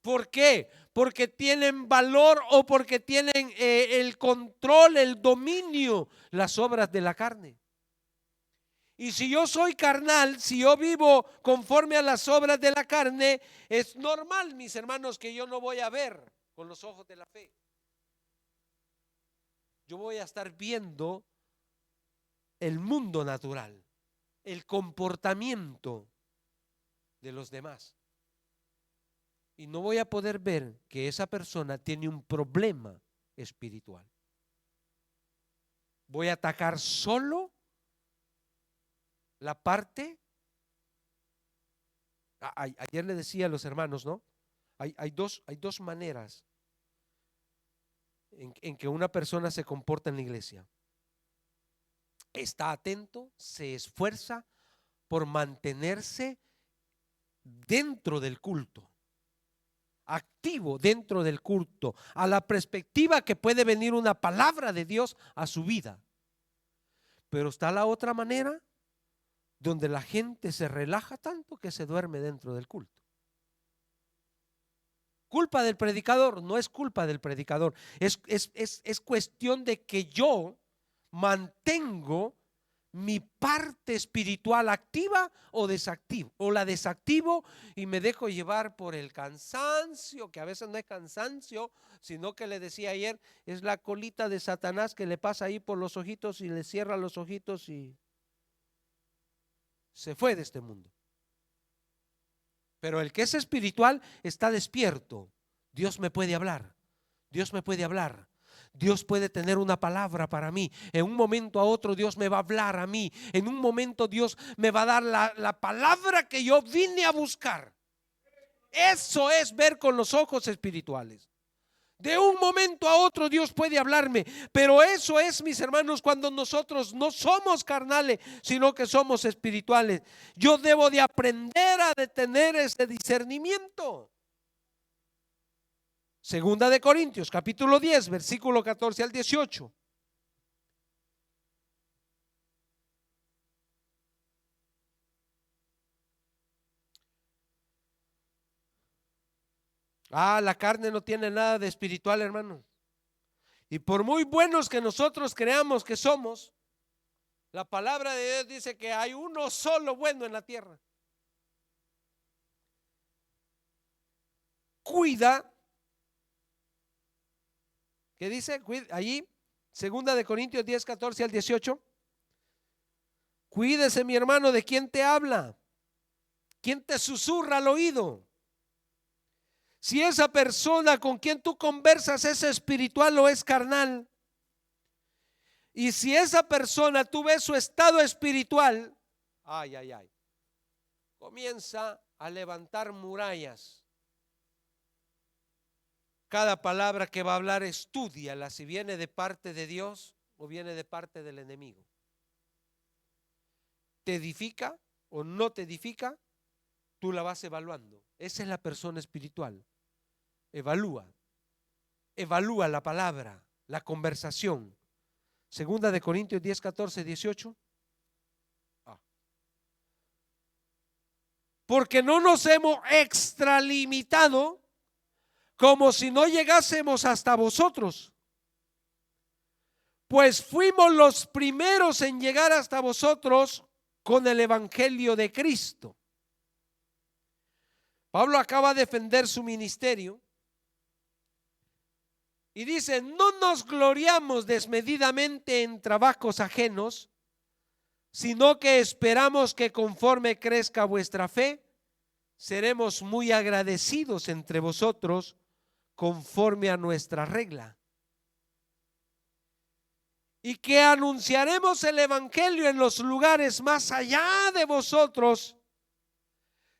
¿Por qué? Porque tienen valor o porque tienen el control, el dominio, las obras de la carne. Y si yo soy carnal, si yo vivo conforme a las obras de la carne, es normal, mis hermanos, que yo no voy a ver con los ojos de la fe. Yo voy a estar viendo el mundo natural. el comportamiento de los demás. Y no voy a poder ver que esa persona tiene un problema espiritual. Voy a atacar solo la parte. Ayer le decía a los hermanos, ¿no? Hay dos maneras en que una persona se comporta en la iglesia. Está atento, se esfuerza por mantenerse dentro del culto, activo dentro del culto, a la perspectiva que puede venir una palabra de Dios a su vida. Pero está la otra manera, donde la gente se relaja tanto que se duerme dentro del culto. ¿Culpa del predicador? No es culpa del predicador, es cuestión de que yo mantengo mi parte espiritual activa o desactivo, o la desactivo y me dejo llevar por el cansancio, que a veces no es cansancio, sino que le decía ayer, es la colita de Satanás que le pasa ahí por los ojitos y le cierra los ojitos y se fue de este mundo. Pero el que es espiritual está despierto. Dios me puede hablar, Dios me puede hablar. Dios puede tener una palabra para mí. En un momento a otro Dios me va a hablar a mí. En un momento Dios me va a dar la palabra que yo vine a buscar. Eso es ver con los ojos espirituales. De un momento a otro Dios puede hablarme, pero eso es, mis hermanos, cuando nosotros no somos carnales, sino que somos espirituales. Yo debo de aprender a tener ese discernimiento. Segunda de Corintios, capítulo 10, versículo 14 al 18. La carne no tiene nada de espiritual, hermano. Y por muy buenos que nosotros creamos que somos, la palabra de Dios dice que hay uno solo bueno en la tierra. Cuida. ¿Qué dice? Allí, segunda de Corintios 10, 14 al 18. Cuídese, mi hermano, de quién te habla, quién te susurra al oído. Si esa persona con quien tú conversas es espiritual o es carnal. Y si esa persona tú ves su estado espiritual, comienza a levantar murallas. Cada palabra que va a hablar, estúdiala si viene de parte de Dios o viene de parte del enemigo. ¿Te edifica o no te edifica? Tú la vas evaluando. Esa es la persona espiritual. Evalúa la palabra, la conversación. Segunda de Corintios 10, 14, 18. Porque no nos hemos extralimitado como si no llegásemos hasta vosotros, pues fuimos los primeros en llegar hasta vosotros con el evangelio de Cristo. Pablo acaba de defender su ministerio y dice: no nos gloriamos desmedidamente en trabajos ajenos, sino que esperamos que conforme crezca vuestra fe, seremos muy agradecidos entre vosotros conforme a nuestra regla. Y que anunciaremos el evangelio en los lugares más allá de vosotros,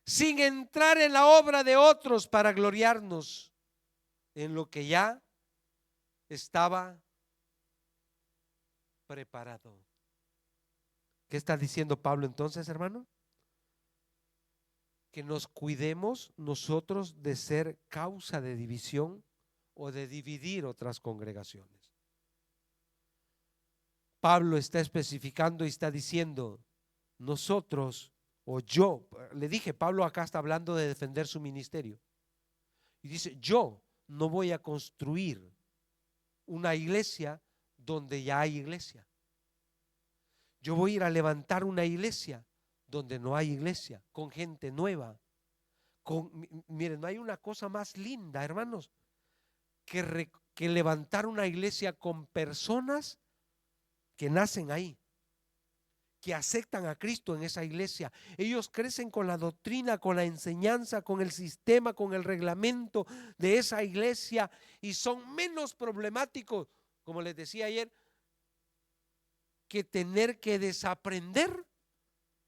sin entrar en la obra de otros para gloriarnos en lo que ya estaba preparado. ¿Qué está diciendo Pablo entonces, hermano? Que nos cuidemos nosotros de ser causa de división o de dividir otras congregaciones. Pablo está especificando y está diciendo: nosotros o yo, le dije, Pablo acá está hablando de defender su ministerio y dice: yo no voy a construir una iglesia donde ya hay iglesia. Yo voy a ir a levantar una iglesia donde no hay iglesia, con gente nueva. Miren, no hay una cosa más linda, hermanos, que levantar una iglesia con personas que nacen ahí, que aceptan a Cristo en esa iglesia. Ellos crecen con la doctrina, con la enseñanza, con el sistema, con el reglamento de esa iglesia y son menos problemáticos, como les decía ayer, que tener que desaprender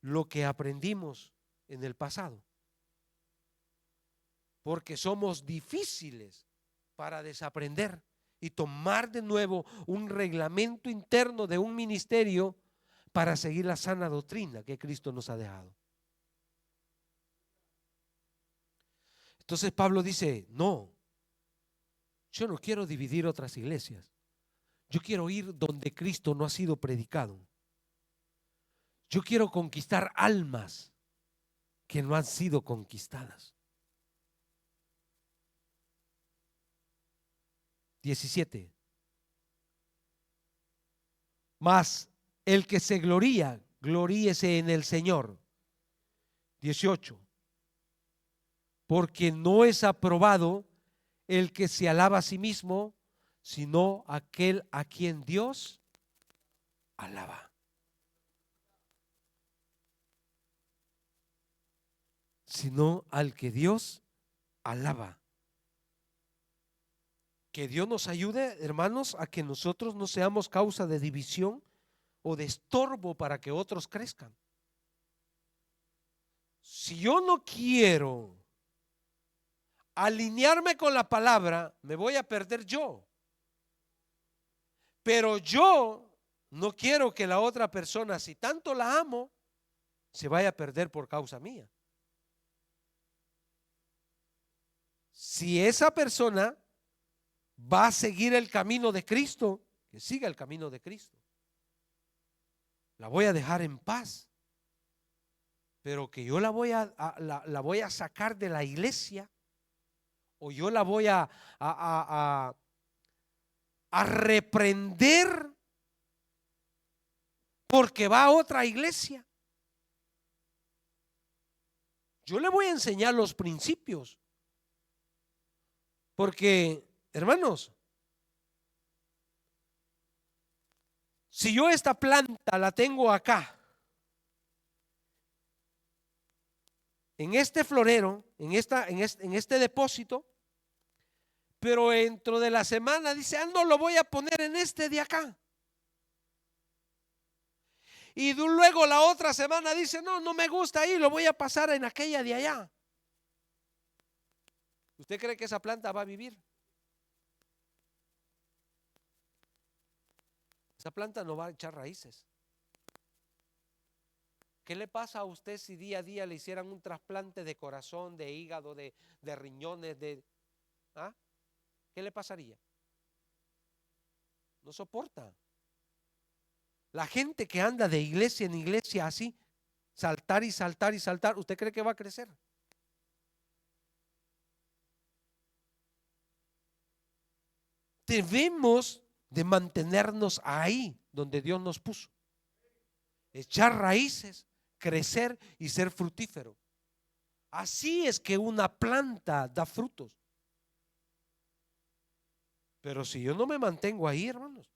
lo que aprendimos en el pasado. Porque somos difíciles para desaprender y tomar de nuevo un reglamento interno de un ministerio para seguir la sana doctrina que Cristo nos ha dejado. Entonces Pablo dice, no, yo no quiero dividir otras iglesias. Yo quiero ir donde Cristo no ha sido predicado. Yo quiero conquistar almas que no han sido conquistadas. 17. Mas el que se gloría, gloríese en el Señor. 18. Porque no es aprobado el que se alaba a sí mismo, sino aquel a quien Dios alaba. Sino al que Dios alaba. Que Dios nos ayude, hermanos, a que nosotros no seamos causa de división o de estorbo para que otros crezcan. Si yo no quiero alinearme con la palabra, me voy a perder yo. Pero yo no quiero que la otra persona, si tanto la amo, se vaya a perder por causa mía. Si esa persona va a seguir el camino de Cristo, que siga el camino de Cristo. La voy a dejar en paz. Pero que yo la voy a sacar de la iglesia, o yo la voy a reprender porque va a otra iglesia. Yo le voy a enseñar los principios. Porque, hermanos, si yo esta planta la tengo acá, en este florero, en este depósito, pero dentro de la semana dice, no lo voy a poner en este de acá. Y luego la otra semana dice, no me gusta ahí, lo voy a pasar en aquella de allá. ¿Usted cree que esa planta va a vivir? Esa planta no va a echar raíces. ¿Qué le pasa a usted si día a día le hicieran un trasplante de corazón, de hígado, de riñones, ¿qué le pasaría? No soporta. La gente que anda de iglesia en iglesia así, saltar y saltar y saltar, ¿usted cree que va a crecer? Debemos de mantenernos ahí donde Dios nos puso. Echar raíces, crecer y ser fructífero. Así es que una planta da frutos. Pero si yo no me mantengo ahí, hermanos,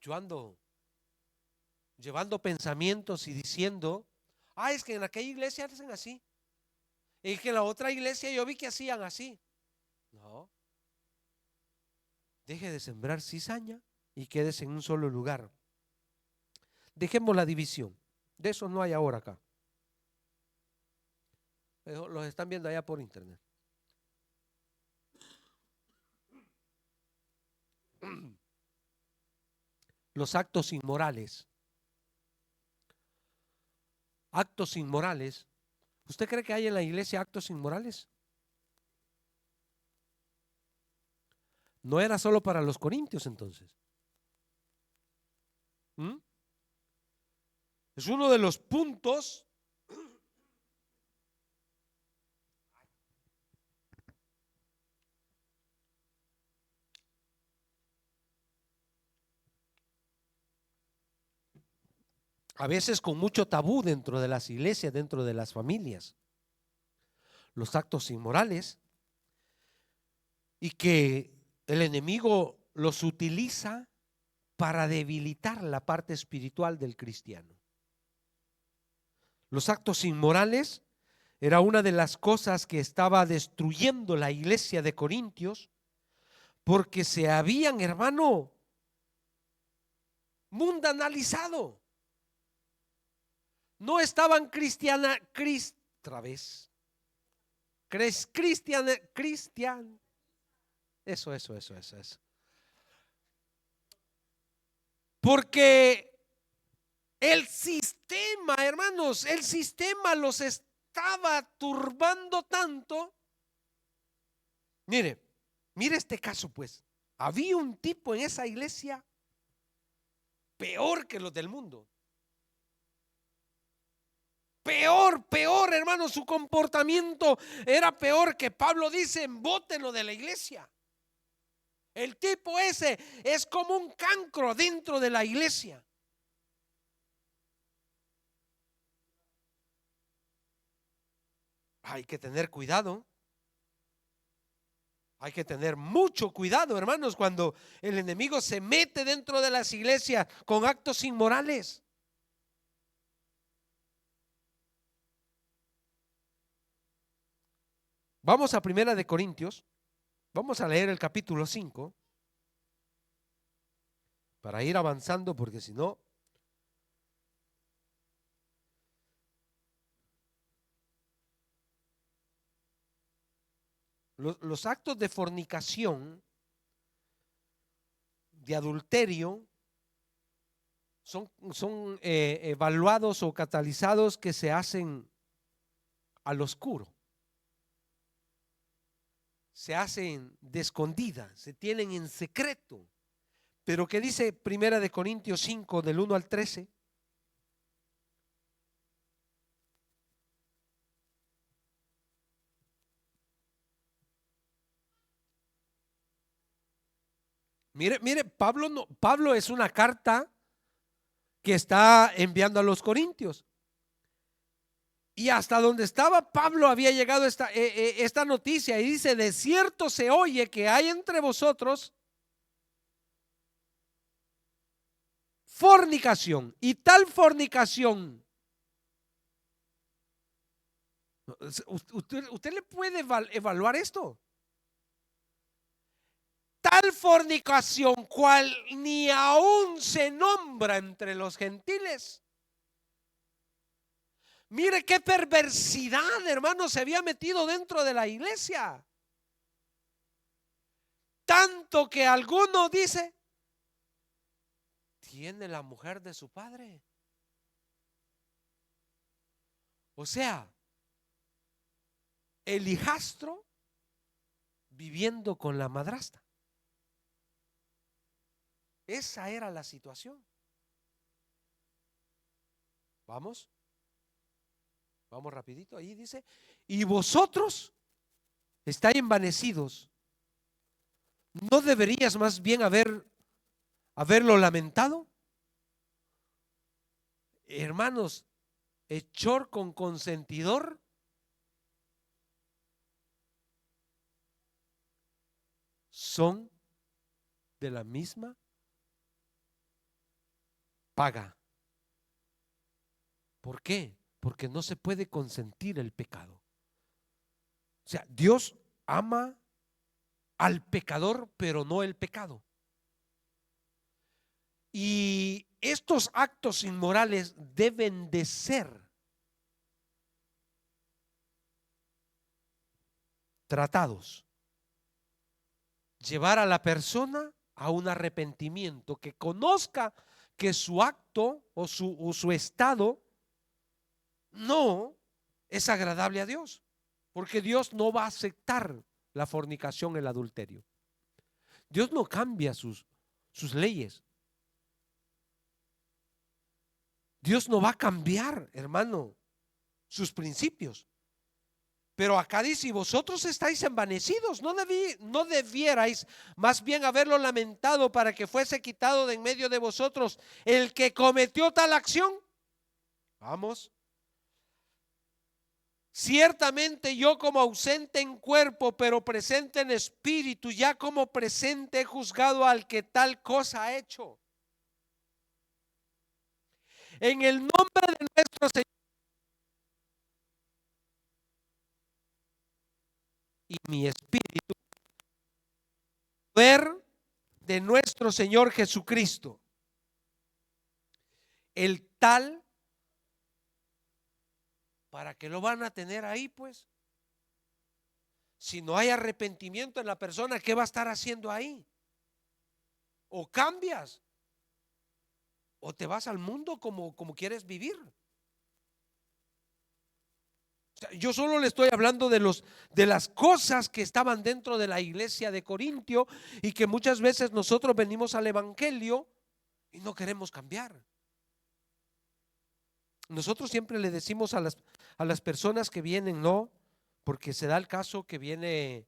yo ando llevando pensamientos y diciendo, es que en aquella iglesia hacen así, y que en la otra iglesia yo vi que hacían así. No. Deje de sembrar cizaña y quédese en un solo lugar. Dejemos la división. De eso no hay ahora acá. Los están viendo allá por internet. Los actos inmorales. Actos inmorales. ¿Usted cree que hay en la iglesia actos inmorales? No era solo para los corintios entonces. Es uno de los puntos a veces con mucho tabú dentro de las iglesias, dentro de las familias. Los actos inmorales, y que el enemigo los utiliza para debilitar la parte espiritual del cristiano. Los actos inmorales era una de las cosas que estaba destruyendo la iglesia de Corintios, porque se habían, hermano, mundanalizado. No estaban cristian. Eso. Porque el sistema, hermanos, el sistema los estaba turbando tanto. Mire este caso, pues. Había un tipo en esa iglesia peor que los del mundo. Peor, hermano, su comportamiento era peor, que Pablo dice: bótenlo de la iglesia. El tipo ese es como un cancro dentro de la iglesia. Hay que tener cuidado. Hay que tener mucho cuidado, hermanos, cuando el enemigo se mete dentro de las iglesias con actos inmorales. Vamos a Primera de Corintios. Vamos a leer el capítulo 5 para ir avanzando, porque si no, los actos de fornicación, de adulterio, son evaluados o catalizados que se hacen al oscuro. Se hacen de escondida, se tienen en secreto. Pero ¿qué dice Primera de Corintios 5 del 1 al 13? Mire, Pablo es una carta que está enviando a los corintios. Y hasta donde estaba Pablo había llegado esta noticia, y dice: de cierto se oye que hay entre vosotros fornicación, y tal fornicación. Usted le puede evaluar esto. Tal fornicación cual ni aún se nombra entre los gentiles. Mire qué perversidad, hermano, se había metido dentro de la iglesia. Tanto que alguno dice: tiene la mujer de su padre. O sea, el hijastro viviendo con la madrastra. Esa era la situación. Vamos rapidito. Ahí dice: y vosotros estáis envanecidos. ¿No deberías más bien haberlo lamentado? Hermanos, hechor con consentidor son de la misma paga. ¿Por qué? Porque no se puede consentir el pecado. O sea, Dios ama al pecador, pero no el pecado. Y estos actos inmorales deben de ser tratados. Llevar a la persona a un arrepentimiento, que conozca que su acto o su estado no es agradable a Dios, porque Dios no va a aceptar la fornicación, el adulterio. Dios no cambia sus leyes. Dios no va a cambiar, hermano, sus principios. Pero acá dice: y vosotros estáis envanecidos. ¿No debierais más bien haberlo lamentado para que fuese quitado de en medio de vosotros el que cometió tal acción? Vamos. Ciertamente yo, como ausente en cuerpo, pero presente en espíritu, ya como presente he juzgado al que tal cosa ha hecho. En el nombre de nuestro Señor y mi espíritu, poder de nuestro Señor Jesucristo, el tal, ¿para qué lo van a tener ahí pues? Si no hay arrepentimiento en la persona, ¿qué va a estar haciendo ahí? O cambias, o te vas al mundo como quieres vivir. O sea, yo solo le estoy hablando de las cosas que estaban dentro de la iglesia de Corintio y que muchas veces nosotros venimos al evangelio y no queremos cambiar. Nosotros siempre le decimos a las personas que vienen, no, porque se da el caso que viene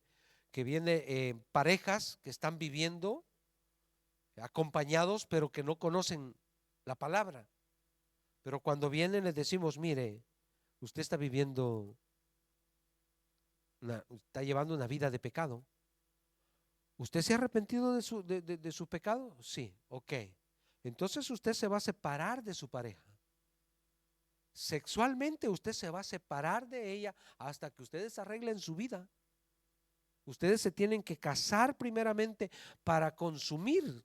parejas que están viviendo acompañados, pero que no conocen la palabra. Pero cuando vienen les decimos, mire, usted está viviendo, está llevando una vida de pecado. ¿Usted se ha arrepentido de su pecado? Sí, ok. Entonces usted se va a separar de su pareja. Sexualmente usted se va a separar de ella hasta que ustedes arreglen su vida. Ustedes se tienen que casar primeramente para consumir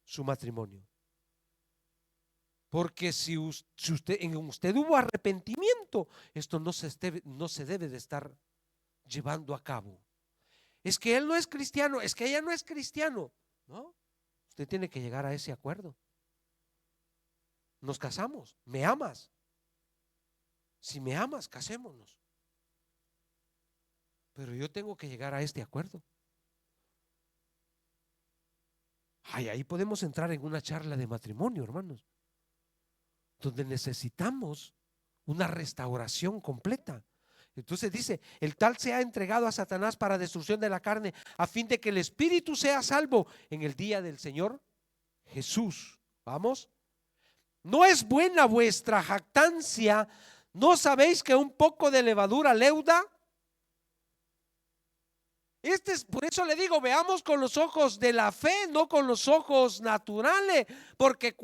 su matrimonio. Porque si en usted hubo arrepentimiento, esto no se debe de estar llevando a cabo. Es que él no es cristiano, es que ella no es cristiano. No, usted tiene que llegar a ese acuerdo. Nos casamos, ¿me amas? Si me amas, casémonos. Pero yo tengo que llegar a este acuerdo. Ay, ahí podemos entrar en una charla de matrimonio, hermanos, donde necesitamos una restauración completa. Entonces dice, el tal se ha entregado a Satanás para destrucción de la carne, a fin de que el espíritu sea salvo en el día del Señor Jesús. Vamos. ¿No es buena vuestra jactancia? ¿No sabéis que un poco de levadura leuda? Por eso le digo, veamos con los ojos de la fe, no con los ojos naturales, porque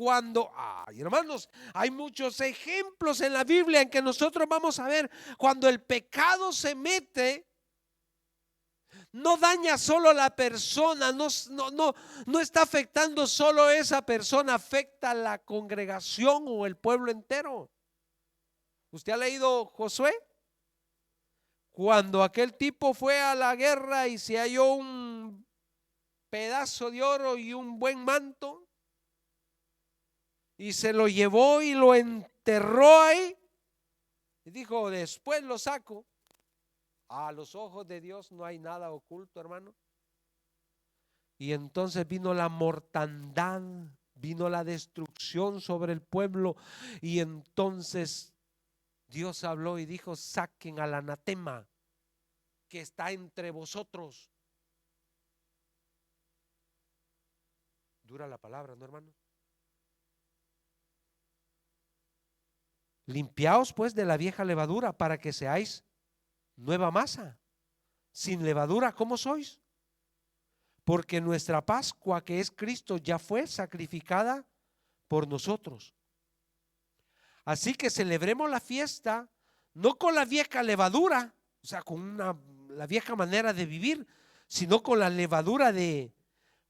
hermanos, hay muchos ejemplos en la Biblia en que nosotros vamos a ver cuando el pecado se mete, no daña solo a la persona, no está afectando solo a esa persona, afecta a la congregación o el pueblo entero. ¿Usted ha leído Josué? Cuando aquel tipo fue a la guerra y se halló un pedazo de oro y un buen manto y se lo llevó y lo enterró ahí y dijo, después lo saco. A los ojos de Dios no hay nada oculto, hermano. Y entonces vino la mortandad, vino la destrucción sobre el pueblo y entonces Dios habló y dijo, saquen al anatema que está entre vosotros. Dura la palabra, ¿no, hermano? Limpiaos pues de la vieja levadura para que seáis nueva masa, sin levadura, ¿cómo sois? Porque nuestra Pascua, que es Cristo, ya fue sacrificada por nosotros. Así que celebremos la fiesta no con la vieja levadura, o sea, con la vieja manera de vivir, sino con la levadura de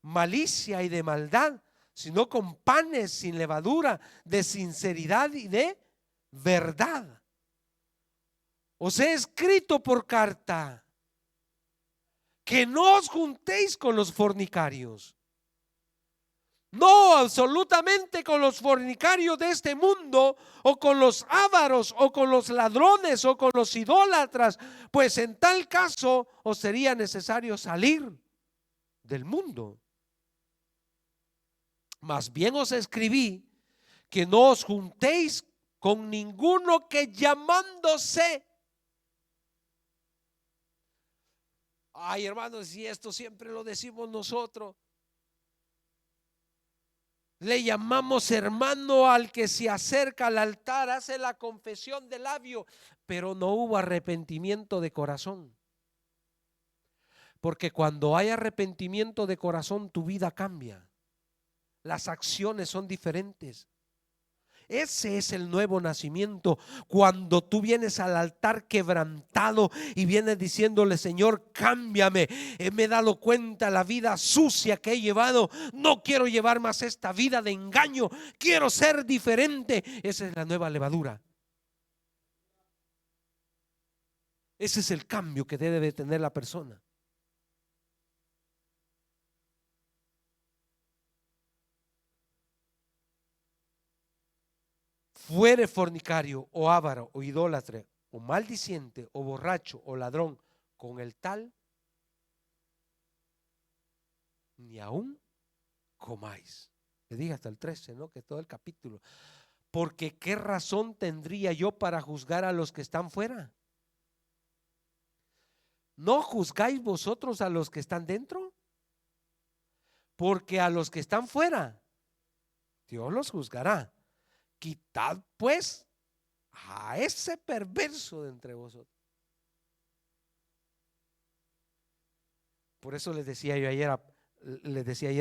malicia y de maldad, sino con panes sin levadura, de sinceridad y de verdad. Os he escrito por carta que no os juntéis con los fornicarios. No, absolutamente con los fornicarios de este mundo, o con los ávaros, o con los ladrones, o con los idólatras, pues en tal caso os sería necesario salir del mundo. Más bien os escribí que no os juntéis con ninguno que llamándose. Ay, hermanos, y esto siempre lo decimos nosotros. Le llamamos hermano al que se acerca al altar, hace la confesión de labio, pero no hubo arrepentimiento de corazón. Porque cuando hay arrepentimiento de corazón, tu vida cambia. Las acciones son diferentes. Ese es el nuevo nacimiento. Cuando tú vienes al altar quebrantado y vienes diciéndole: Señor, cámbiame. Me he dado cuenta la vida sucia que he llevado. No quiero llevar más esta vida de engaño. Quiero ser diferente. Esa es la nueva levadura. Ese es el cambio que debe de tener la persona. Fuere fornicario o avaro o idólatra o maldiciente o borracho o ladrón, con el tal ni aún comáis. Le dije hasta el 13, ¿no? Que todo el capítulo. Porque ¿qué razón tendría yo para juzgar a los que están fuera? ¿No juzgáis vosotros a los que están dentro? Porque a los que están fuera Dios los juzgará. Quitad pues a ese perverso de entre vosotros. Por eso les decía ayer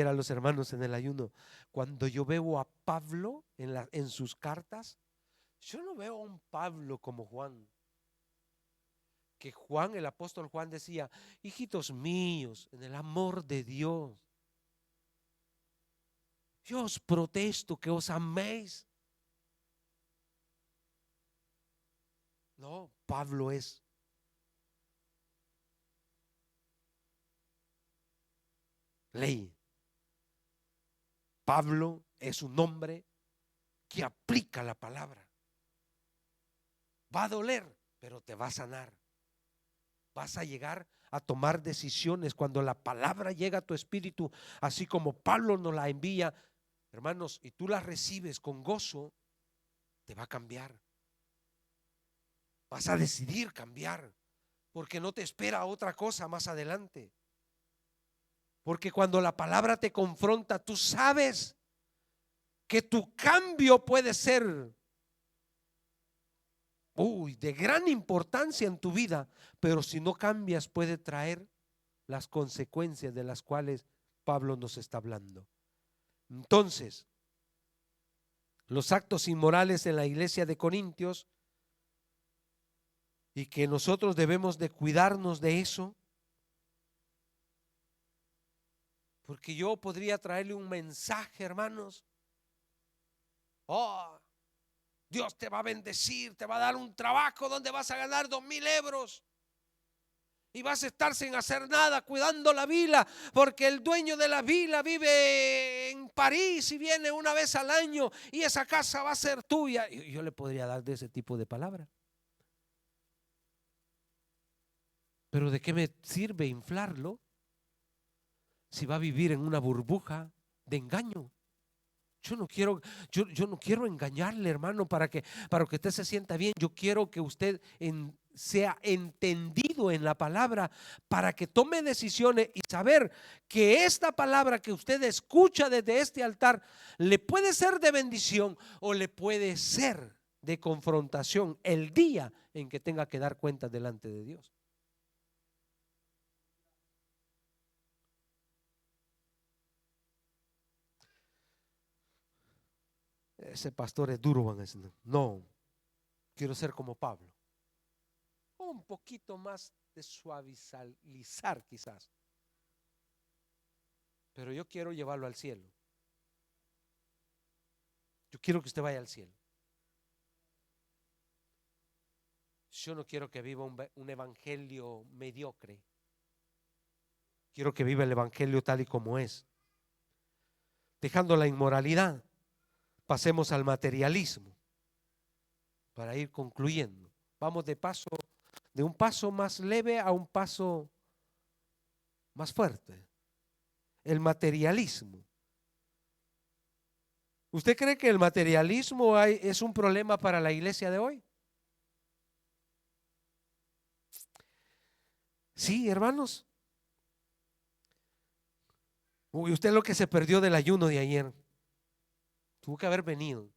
a los hermanos en el ayuno, cuando yo veo a Pablo en sus cartas, yo no veo a un Pablo como Juan. Que Juan, el apóstol Juan, decía: hijitos míos, en el amor de Dios, yo os protesto que os améis. No, Pablo es ley. Pablo es un hombre que aplica la palabra. Va a doler, pero te va a sanar. Vas a llegar a tomar decisiones cuando la palabra llega a tu espíritu, así como Pablo nos la envía, hermanos, y tú la recibes con gozo, te va a cambiar. Vas a decidir cambiar, porque no te espera otra cosa más adelante. Porque cuando la palabra te confronta, tú sabes que tu cambio puede ser de gran importancia en tu vida, pero si no cambias puede traer las consecuencias de las cuales Pablo nos está hablando. Entonces, los actos inmorales en la iglesia de Corintios, y que nosotros debemos de cuidarnos de eso, porque yo podría traerle un mensaje, hermanos: oh, Dios te va a bendecir, te va a dar un trabajo donde vas a ganar 2,000 euros y vas a estar sin hacer nada, cuidando la vila, porque el dueño de la vila vive en París y viene una vez al año y esa casa va a ser tuya. Y yo le podría dar de ese tipo de palabra. Pero ¿de qué me sirve inflarlo si va a vivir en una burbuja de engaño? Yo no quiero engañarle, hermano, para que usted se sienta bien. Yo quiero que usted sea entendido en la palabra, para que tome decisiones y saber que esta palabra que usted escucha desde este altar le puede ser de bendición o le puede ser de confrontación el día en que tenga que dar cuenta delante de Dios. Ese pastor es duro, van a decir. No, quiero ser como Pablo, un poquito más de suavizar quizás, pero yo quiero llevarlo al cielo. Yo quiero que usted vaya al cielo. Yo no quiero que viva un evangelio mediocre. Quiero que viva el evangelio tal y como es. Dejando la inmoralidad, pasemos al materialismo para ir concluyendo. Vamos de un paso más leve a un paso más fuerte. El materialismo. ¿Usted cree que el materialismo es un problema para la iglesia de hoy? Sí, hermanos. Usted lo que se perdió del ayuno de ayer. Tuvo que haber venido.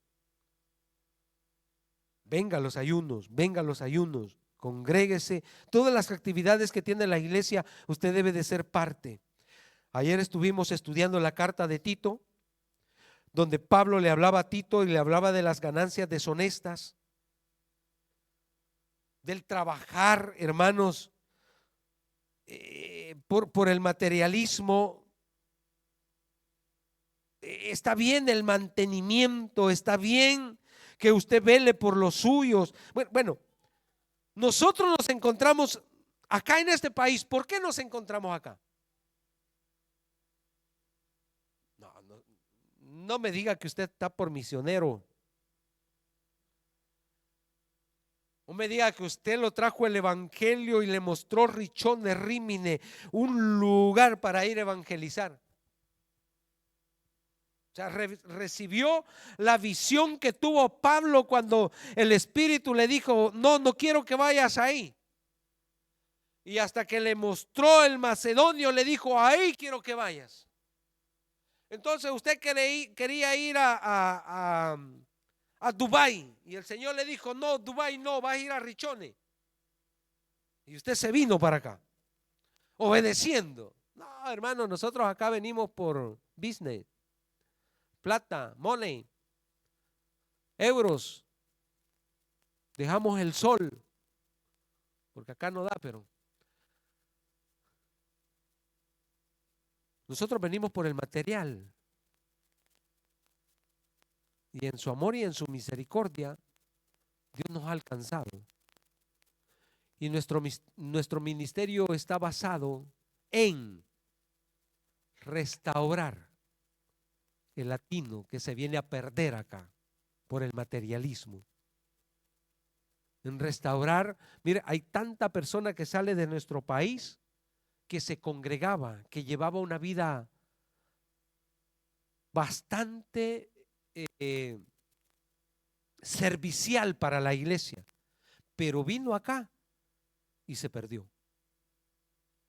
Venga a los ayunos, congréguese. Todas las actividades que tiene la iglesia, usted debe de ser parte. Ayer estuvimos estudiando la carta de Tito. donde Pablo le hablaba a Tito y le hablaba de las ganancias deshonestas, del trabajar, hermanos, por el materialismo. Está bien el mantenimiento, está bien que usted vele por los suyos. Bueno, nosotros nos encontramos acá en este país. ¿Por qué nos encontramos acá? No me diga que usted está por misionero. No me diga que usted lo trajo el evangelio y le mostró Richón de Rímine, un lugar para ir a evangelizar. O sea, recibió la visión que tuvo Pablo cuando el Espíritu le dijo: no quiero que vayas ahí. Y hasta que le mostró el macedonio, le dijo: ahí quiero que vayas. Entonces usted quería ir a Dubái, y el Señor le dijo: no, Dubái no, vas a ir a Richone. Y usted se vino para acá, obedeciendo. No, hermano, nosotros acá venimos por business, plata, money, euros. Dejamos el sol, porque acá no da, pero nosotros venimos por el material. Y en su amor y en su misericordia, Dios nos ha alcanzado. Y nuestro ministerio está basado en restaurar el latino que se viene a perder acá por el materialismo. En restaurar, mire, hay tanta persona que sale de nuestro país que se congregaba, que llevaba una vida bastante servicial para la iglesia, pero vino acá y se perdió.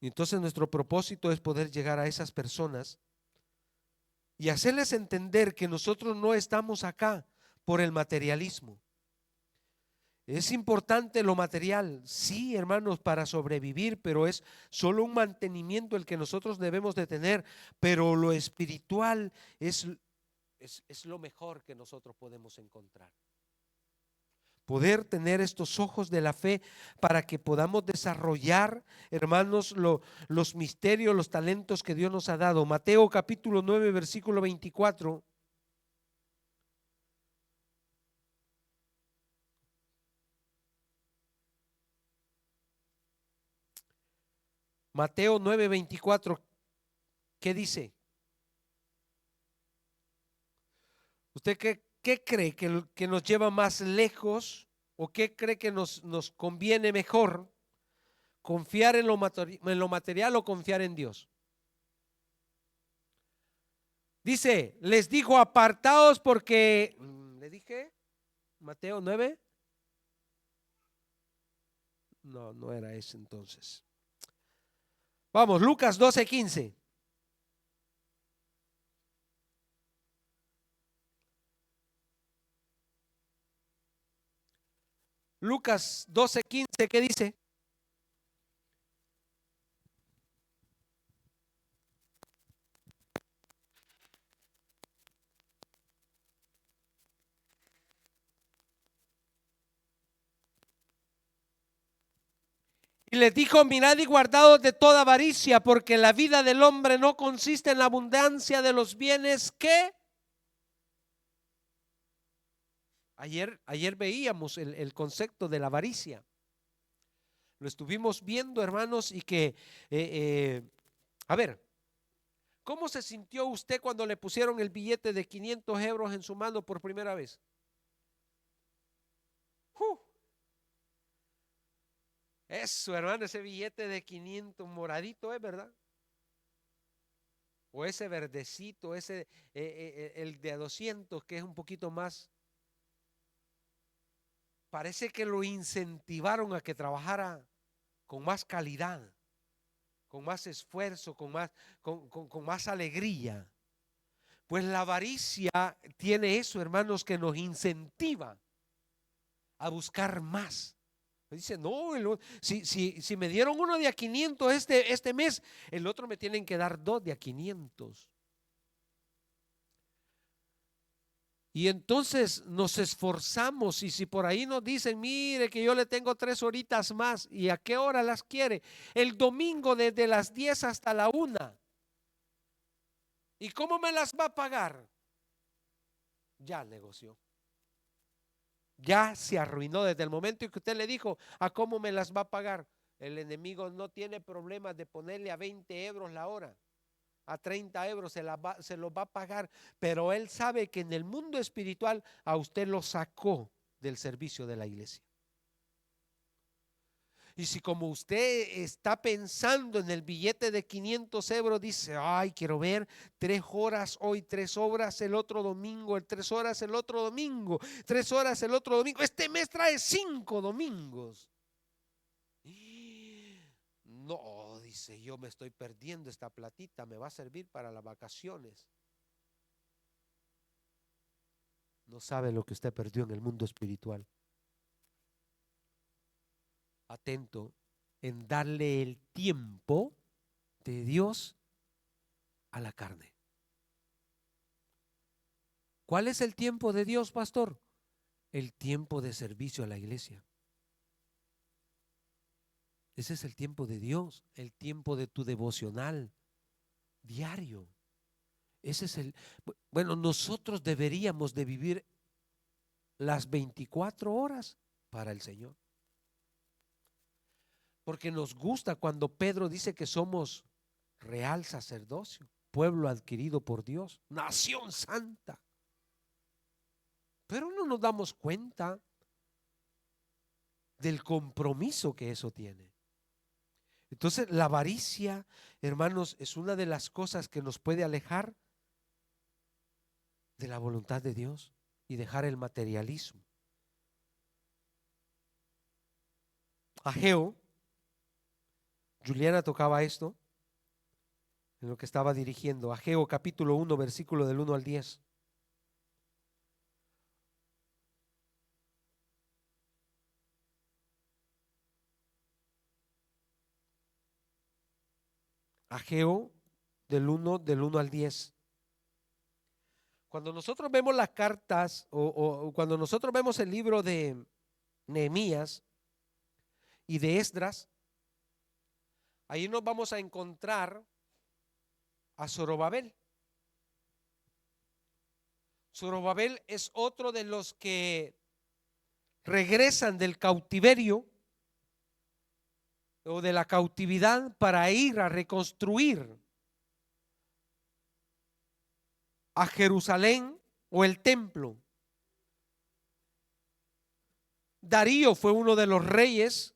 Y entonces nuestro propósito es poder llegar a esas personas y hacerles entender que nosotros no estamos acá por el materialismo. Es importante lo material, sí, hermanos, para sobrevivir, pero es solo un mantenimiento el que nosotros debemos de tener. Pero lo espiritual es lo mejor que nosotros podemos encontrar. Poder tener estos ojos de la fe para que podamos desarrollar, hermanos, los misterios, los talentos que Dios nos ha dado. Mateo capítulo 9, versículo 24. Mateo 9, 24. ¿Qué dice? ¿Usted qué cree que nos lleva más lejos, o qué cree que nos conviene mejor? ¿Confiar en lo material o confiar en Dios? Dice, les dijo: apartaos porque, ¿le dije? Mateo 9. No era ese entonces. Vamos, Lucas 12:15. Lucas 12:15, ¿qué dice? Y les dijo: mirad y guardaos de toda avaricia, porque la vida del hombre no consiste en la abundancia de los bienes que... Ayer veíamos el concepto de la avaricia. Lo estuvimos viendo, hermanos, y que, a ver, ¿cómo se sintió usted cuando le pusieron el billete de 500 euros en su mano por primera vez? Eso, hermano, ese billete de 500 moradito, ¿es verdad? O ese verdecito, ese, el de 200, que es un poquito más. Parece que lo incentivaron a que trabajara con más calidad, con más esfuerzo, con más alegría. Pues la avaricia tiene eso, hermanos, que nos incentiva a buscar más. Dice: no, si me dieron uno de a 500 este mes, el otro me tienen que dar dos de a 500. Y entonces nos esforzamos, y si por ahí nos dicen, mire que yo le tengo 3 horitas más, ¿y a qué hora las quiere? El domingo desde las 10 hasta la 1. ¿Y cómo me las va a pagar? Ya negoció. Ya se arruinó desde el momento en que usted le dijo a cómo me las va a pagar. El enemigo no tiene problemas de ponerle a 20 euros la hora, a 30 euros se los va a pagar, pero él sabe que en el mundo espiritual a usted lo sacó del servicio de la iglesia. Y si como usted está pensando en el billete de 500 euros, dice, ay, quiero ver 3 horas hoy, 3 horas el otro domingo, 3 horas el otro domingo, 3 horas el otro domingo. Este mes trae 5 domingos. No, dice, yo me estoy perdiendo esta platita, me va a servir para las vacaciones. No sabe lo que usted perdió en el mundo espiritual. Atento en darle el tiempo de Dios a la carne. ¿Cuál es el tiempo de Dios, pastor? El tiempo de servicio a la iglesia. Ese es el tiempo de Dios, el tiempo de tu devocional diario. Ese es bueno, nosotros deberíamos de vivir las 24 horas para el Señor. Porque nos gusta cuando Pedro dice que somos real sacerdocio, pueblo adquirido por Dios, nación santa. Pero no nos damos cuenta del compromiso que eso tiene. Entonces, la avaricia, hermanos, es una de las cosas que nos puede alejar de la voluntad de Dios y dejar el materialismo. Ageo, Juliana tocaba esto en lo que estaba dirigiendo. Ageo capítulo 1, versículo del 1 al 10. Ageo del 1 al 10. Cuando nosotros vemos las cartas o cuando nosotros vemos el libro de Nehemías y de Esdras, ahí nos vamos a encontrar a Zorobabel. Zorobabel es otro de los que regresan del cautiverio o de la cautividad para ir a reconstruir a Jerusalén o el templo. Darío fue uno de los reyes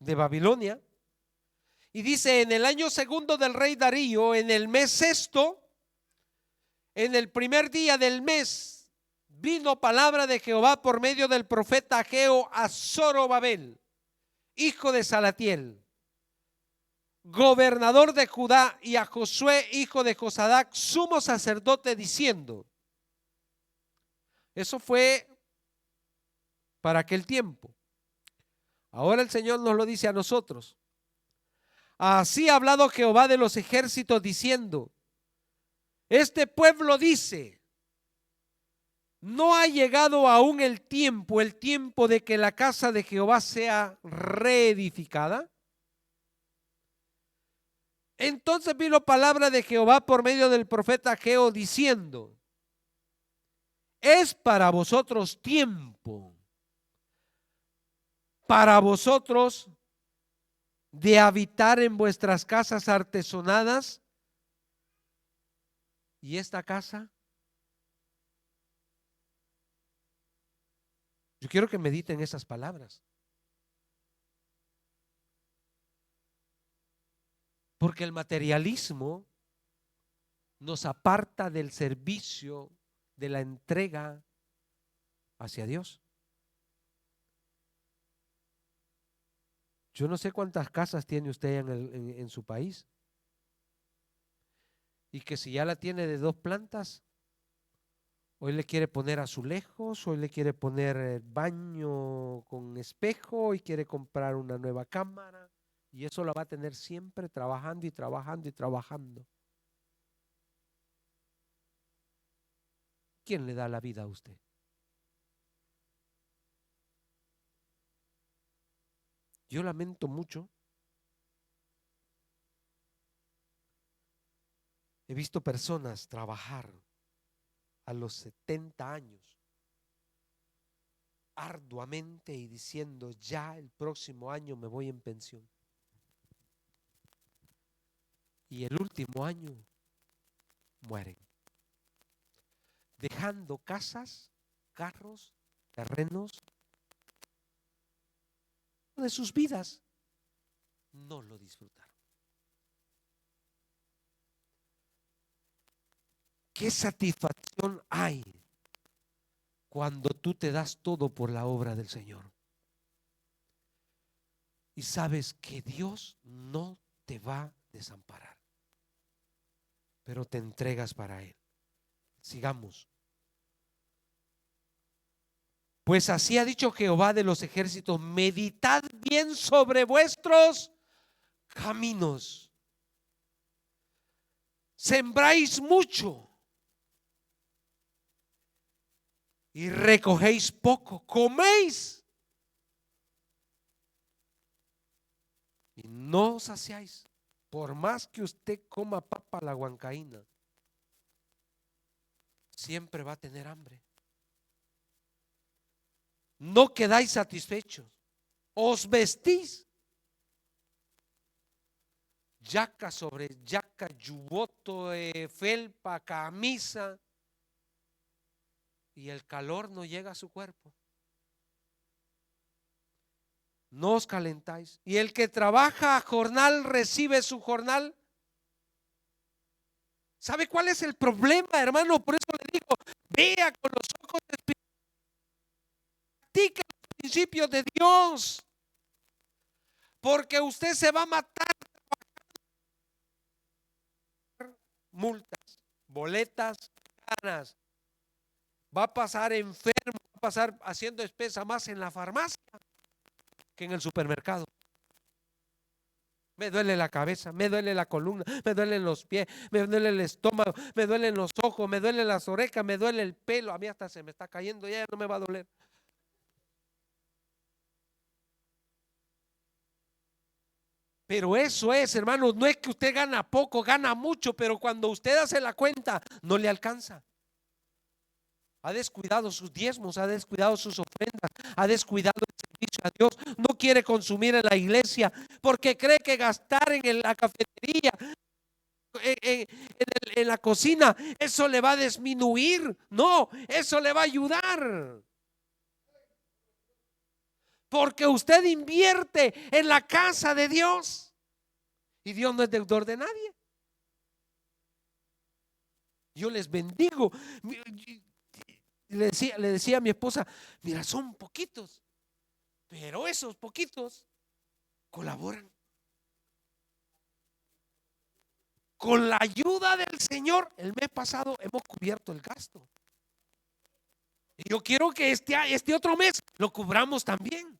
de Babilonia. Y dice, en el año segundo del rey Darío, en el mes sexto, en el primer día del mes, vino palabra de Jehová por medio del profeta Ageo a Zorobabel, hijo de Salatiel, gobernador de Judá, y a Josué, hijo de Josadac, sumo sacerdote, diciendo. Eso fue para aquel tiempo. Ahora el Señor nos lo dice a nosotros. Así ha hablado Jehová de los ejércitos, diciendo, este pueblo dice, no ha llegado aún el tiempo de que la casa de Jehová sea reedificada. Entonces vino palabra de Jehová por medio del profeta Ageo, diciendo, es para vosotros tiempo, para vosotros de habitar en vuestras casas artesonadas. ¿Y esta casa? Yo quiero que mediten esas palabras. Porque el materialismo nos aparta del servicio, de la entrega hacia Dios. Yo no sé cuántas casas tiene usted en su país. Y que si ya la tiene de 2 plantas, hoy le quiere poner azulejos, hoy le quiere poner baño con espejo y quiere comprar una nueva cámara. Y eso la va a tener siempre trabajando y trabajando y trabajando. ¿quién le da la vida a usted? Yo lamento mucho. He visto personas trabajar a los 70 años arduamente y diciendo: ya el próximo año me voy en pensión. Y el último año mueren, dejando casas, carros, terrenos de sus vidas. No lo disfrutaron. ¿Qué satisfacción hay cuando tú te das todo por la obra del Señor? Y sabes que Dios no te va a desamparar, pero te entregas para Él. Sigamos. Pues así ha dicho Jehová de los ejércitos: meditad bien sobre vuestros caminos. Sembráis mucho y recogéis poco, coméis y no os saciáis. Por más que usted coma papa a la huancaína, siempre va a tener hambre. No quedáis satisfechos, os vestís yaca sobre yaca, yuboto, felpa, camisa, y el calor no llega a su cuerpo. No os calentáis. Y el que trabaja a jornal recibe su jornal. ¿Sabe cuál es el problema, hermano? Por eso le digo, vea con los ojos espirituales, practique los principios de Dios, porque usted se va a matar. Multas, boletas caras, va a pasar enfermo, va a pasar haciendo espesa más en la farmacia que en el supermercado. Me duele la cabeza, me duele la columna, me duelen los pies, me duele el estómago, me duelen los ojos, me duelen las orejas, me duele el pelo. A mí hasta se me está cayendo, ya no me va a doler. Pero eso es, hermanos, no es que usted gana poco, gana mucho, pero cuando usted hace la cuenta, no le alcanza. Ha descuidado sus diezmos, ha descuidado sus ofrendas, ha descuidado el servicio a Dios. No quiere consumir en la iglesia porque cree que gastar en la cafetería, en la cocina, eso le va a disminuir. No, eso le va a ayudar. Porque usted invierte en la casa de Dios y Dios no es deudor de nadie. Yo les bendigo. Le decía a mi esposa: mira, son poquitos, pero esos poquitos colaboran. Con la ayuda del Señor, el mes pasado hemos cubierto el gasto. Y yo quiero que este otro mes lo cubramos también.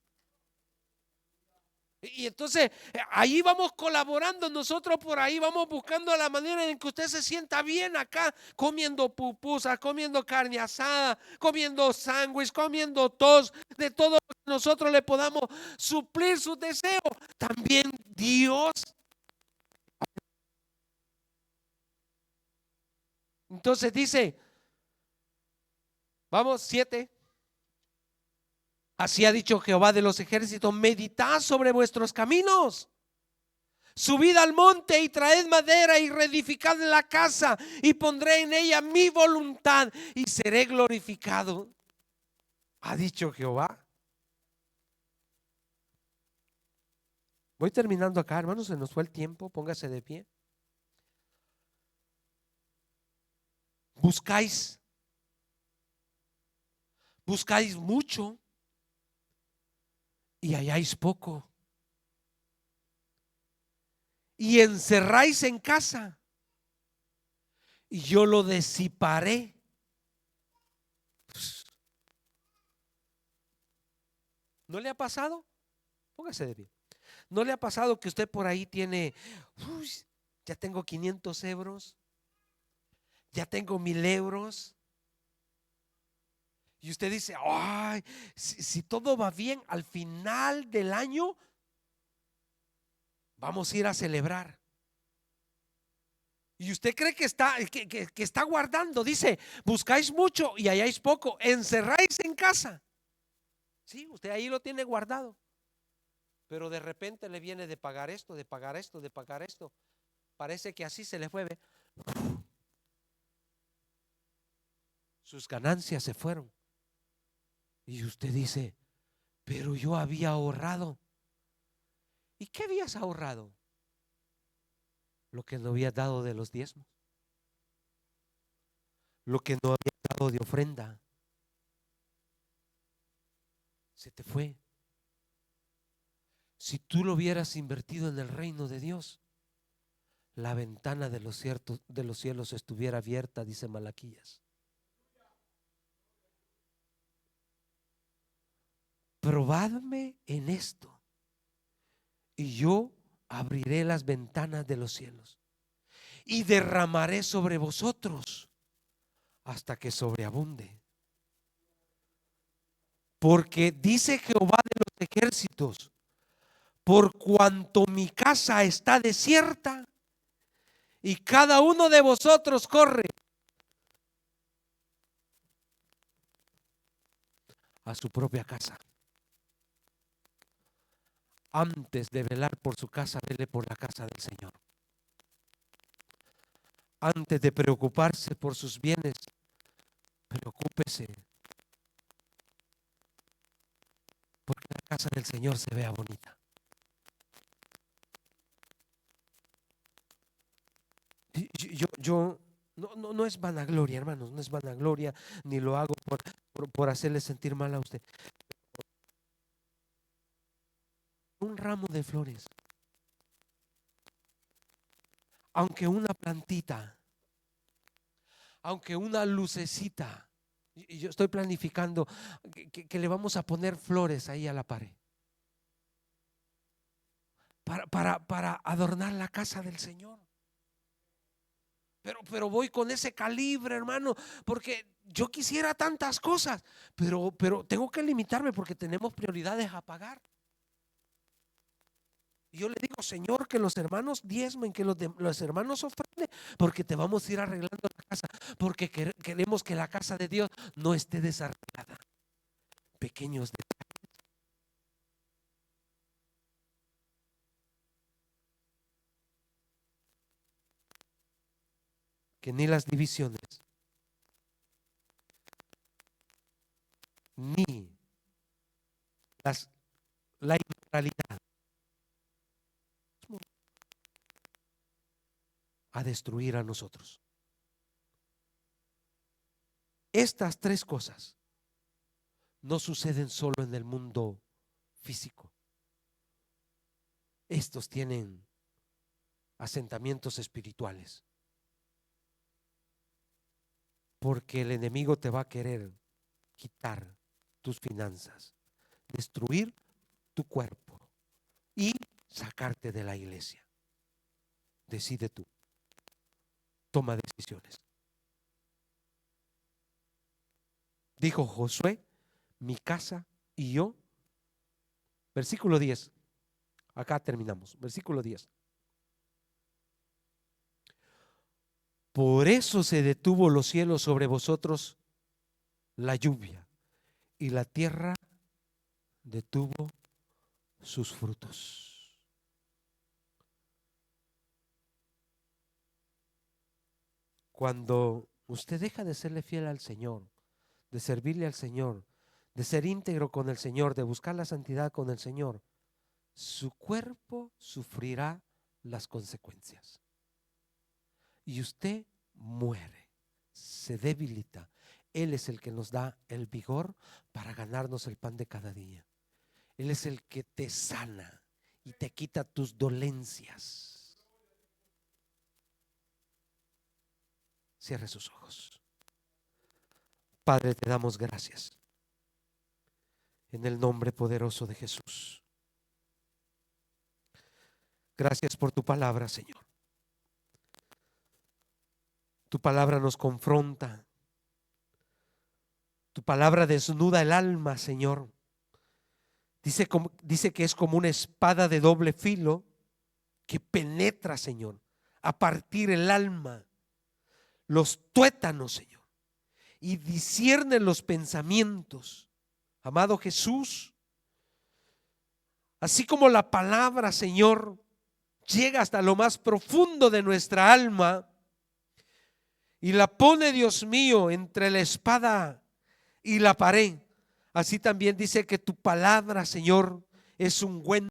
Y entonces ahí vamos colaborando, nosotros por ahí vamos buscando la manera en que usted se sienta bien acá, comiendo pupusas, comiendo carne asada, comiendo sándwich, comiendo tos, de todo lo que nosotros le podamos suplir sus deseos. También Dios. Entonces dice, vamos, 7. Así ha dicho Jehová de los ejércitos: meditad sobre vuestros caminos. Subid al monte y traed madera y reedificad la casa y pondré en ella mi voluntad y seré glorificado, ha dicho Jehová. Voy terminando acá, hermanos, se nos fue el tiempo, póngase de pie. Buscáis mucho y halláis poco. Y encerráis en casa y yo lo disiparé. ¿No le ha pasado? Póngase de pie. ¿No le ha pasado que usted por ahí tiene, ya tengo 500 euros, ya tengo 1000 euros, Y usted dice, ay, si todo va bien, al final del año vamos a ir a celebrar. Y usted cree que está guardando. Dice, buscáis mucho y halláis poco, encerráis en casa. Sí, usted ahí lo tiene guardado. Pero de repente le viene de pagar esto, de pagar esto, de pagar esto. Parece que así se le fue. Sus ganancias se fueron. Y usted dice, pero yo había ahorrado. ¿Y qué habías ahorrado? Lo que no había dado de los diezmos, lo que no había dado de ofrenda, se te fue. Si tú lo hubieras invertido en el reino de Dios, la ventana de los cielos estuviera abierta, dice Malaquías. Probadme en esto y yo abriré las ventanas de los cielos y derramaré sobre vosotros hasta que sobreabunde. Porque dice Jehová de los ejércitos, por cuanto mi casa está desierta y cada uno de vosotros corre a su propia casa. Antes de velar por su casa, vele por la casa del Señor. Antes de preocuparse por sus bienes, preocúpese porque la casa del Señor se vea bonita. Yo no es vanagloria, hermanos, no es vanagloria, ni lo hago por hacerle sentir mal a usted. Un ramo de flores, aunque una plantita, aunque una lucecita, y yo estoy planificando que le vamos a poner flores ahí a la pared para adornar la casa del Señor. Pero voy con ese calibre, hermano, porque yo quisiera tantas cosas, pero tengo que limitarme porque tenemos prioridades a pagar. Y yo le digo, Señor, que los hermanos diezmen, que los hermanos ofrenden, porque te vamos a ir arreglando la casa, porque queremos que la casa de Dios no esté desarreglada. Pequeños detalles. Que ni las divisiones, ni la inmoralidad a destruir a nosotros. Estas tres cosas no suceden solo en el mundo físico. Estos tienen asentamientos espirituales. Porque el enemigo te va a querer quitar tus finanzas, destruir tu cuerpo y sacarte de la iglesia. Decide tú. Toma decisiones. Dijo Josué, mi casa y yo. Versículo 10. Acá terminamos. Versículo 10. Por eso se detuvo los cielos sobre vosotros la lluvia y la tierra detuvo sus frutos. Cuando usted deja de serle fiel al Señor, de servirle al Señor, de ser íntegro con el Señor, de buscar la santidad con el Señor, su cuerpo sufrirá las consecuencias. Y usted muere, se debilita. Él es el que nos da el vigor para ganarnos el pan de cada día. Él es el que te sana y te quita tus dolencias. Cierre sus ojos. Padre, te damos gracias en el nombre poderoso de Jesús. Gracias por tu palabra, Señor. Tu palabra nos confronta, Tu palabra desnuda el alma, Señor. Dice que es como una espada de doble filo que penetra, Señor, a partir el alma, los tuétanos, Señor, y discierne los pensamientos. Amado Jesús, así como la palabra, Señor, llega hasta lo más profundo de nuestra alma y la pone, Dios mío, entre la espada y la pared, así también dice que tu palabra, Señor, es un ungüento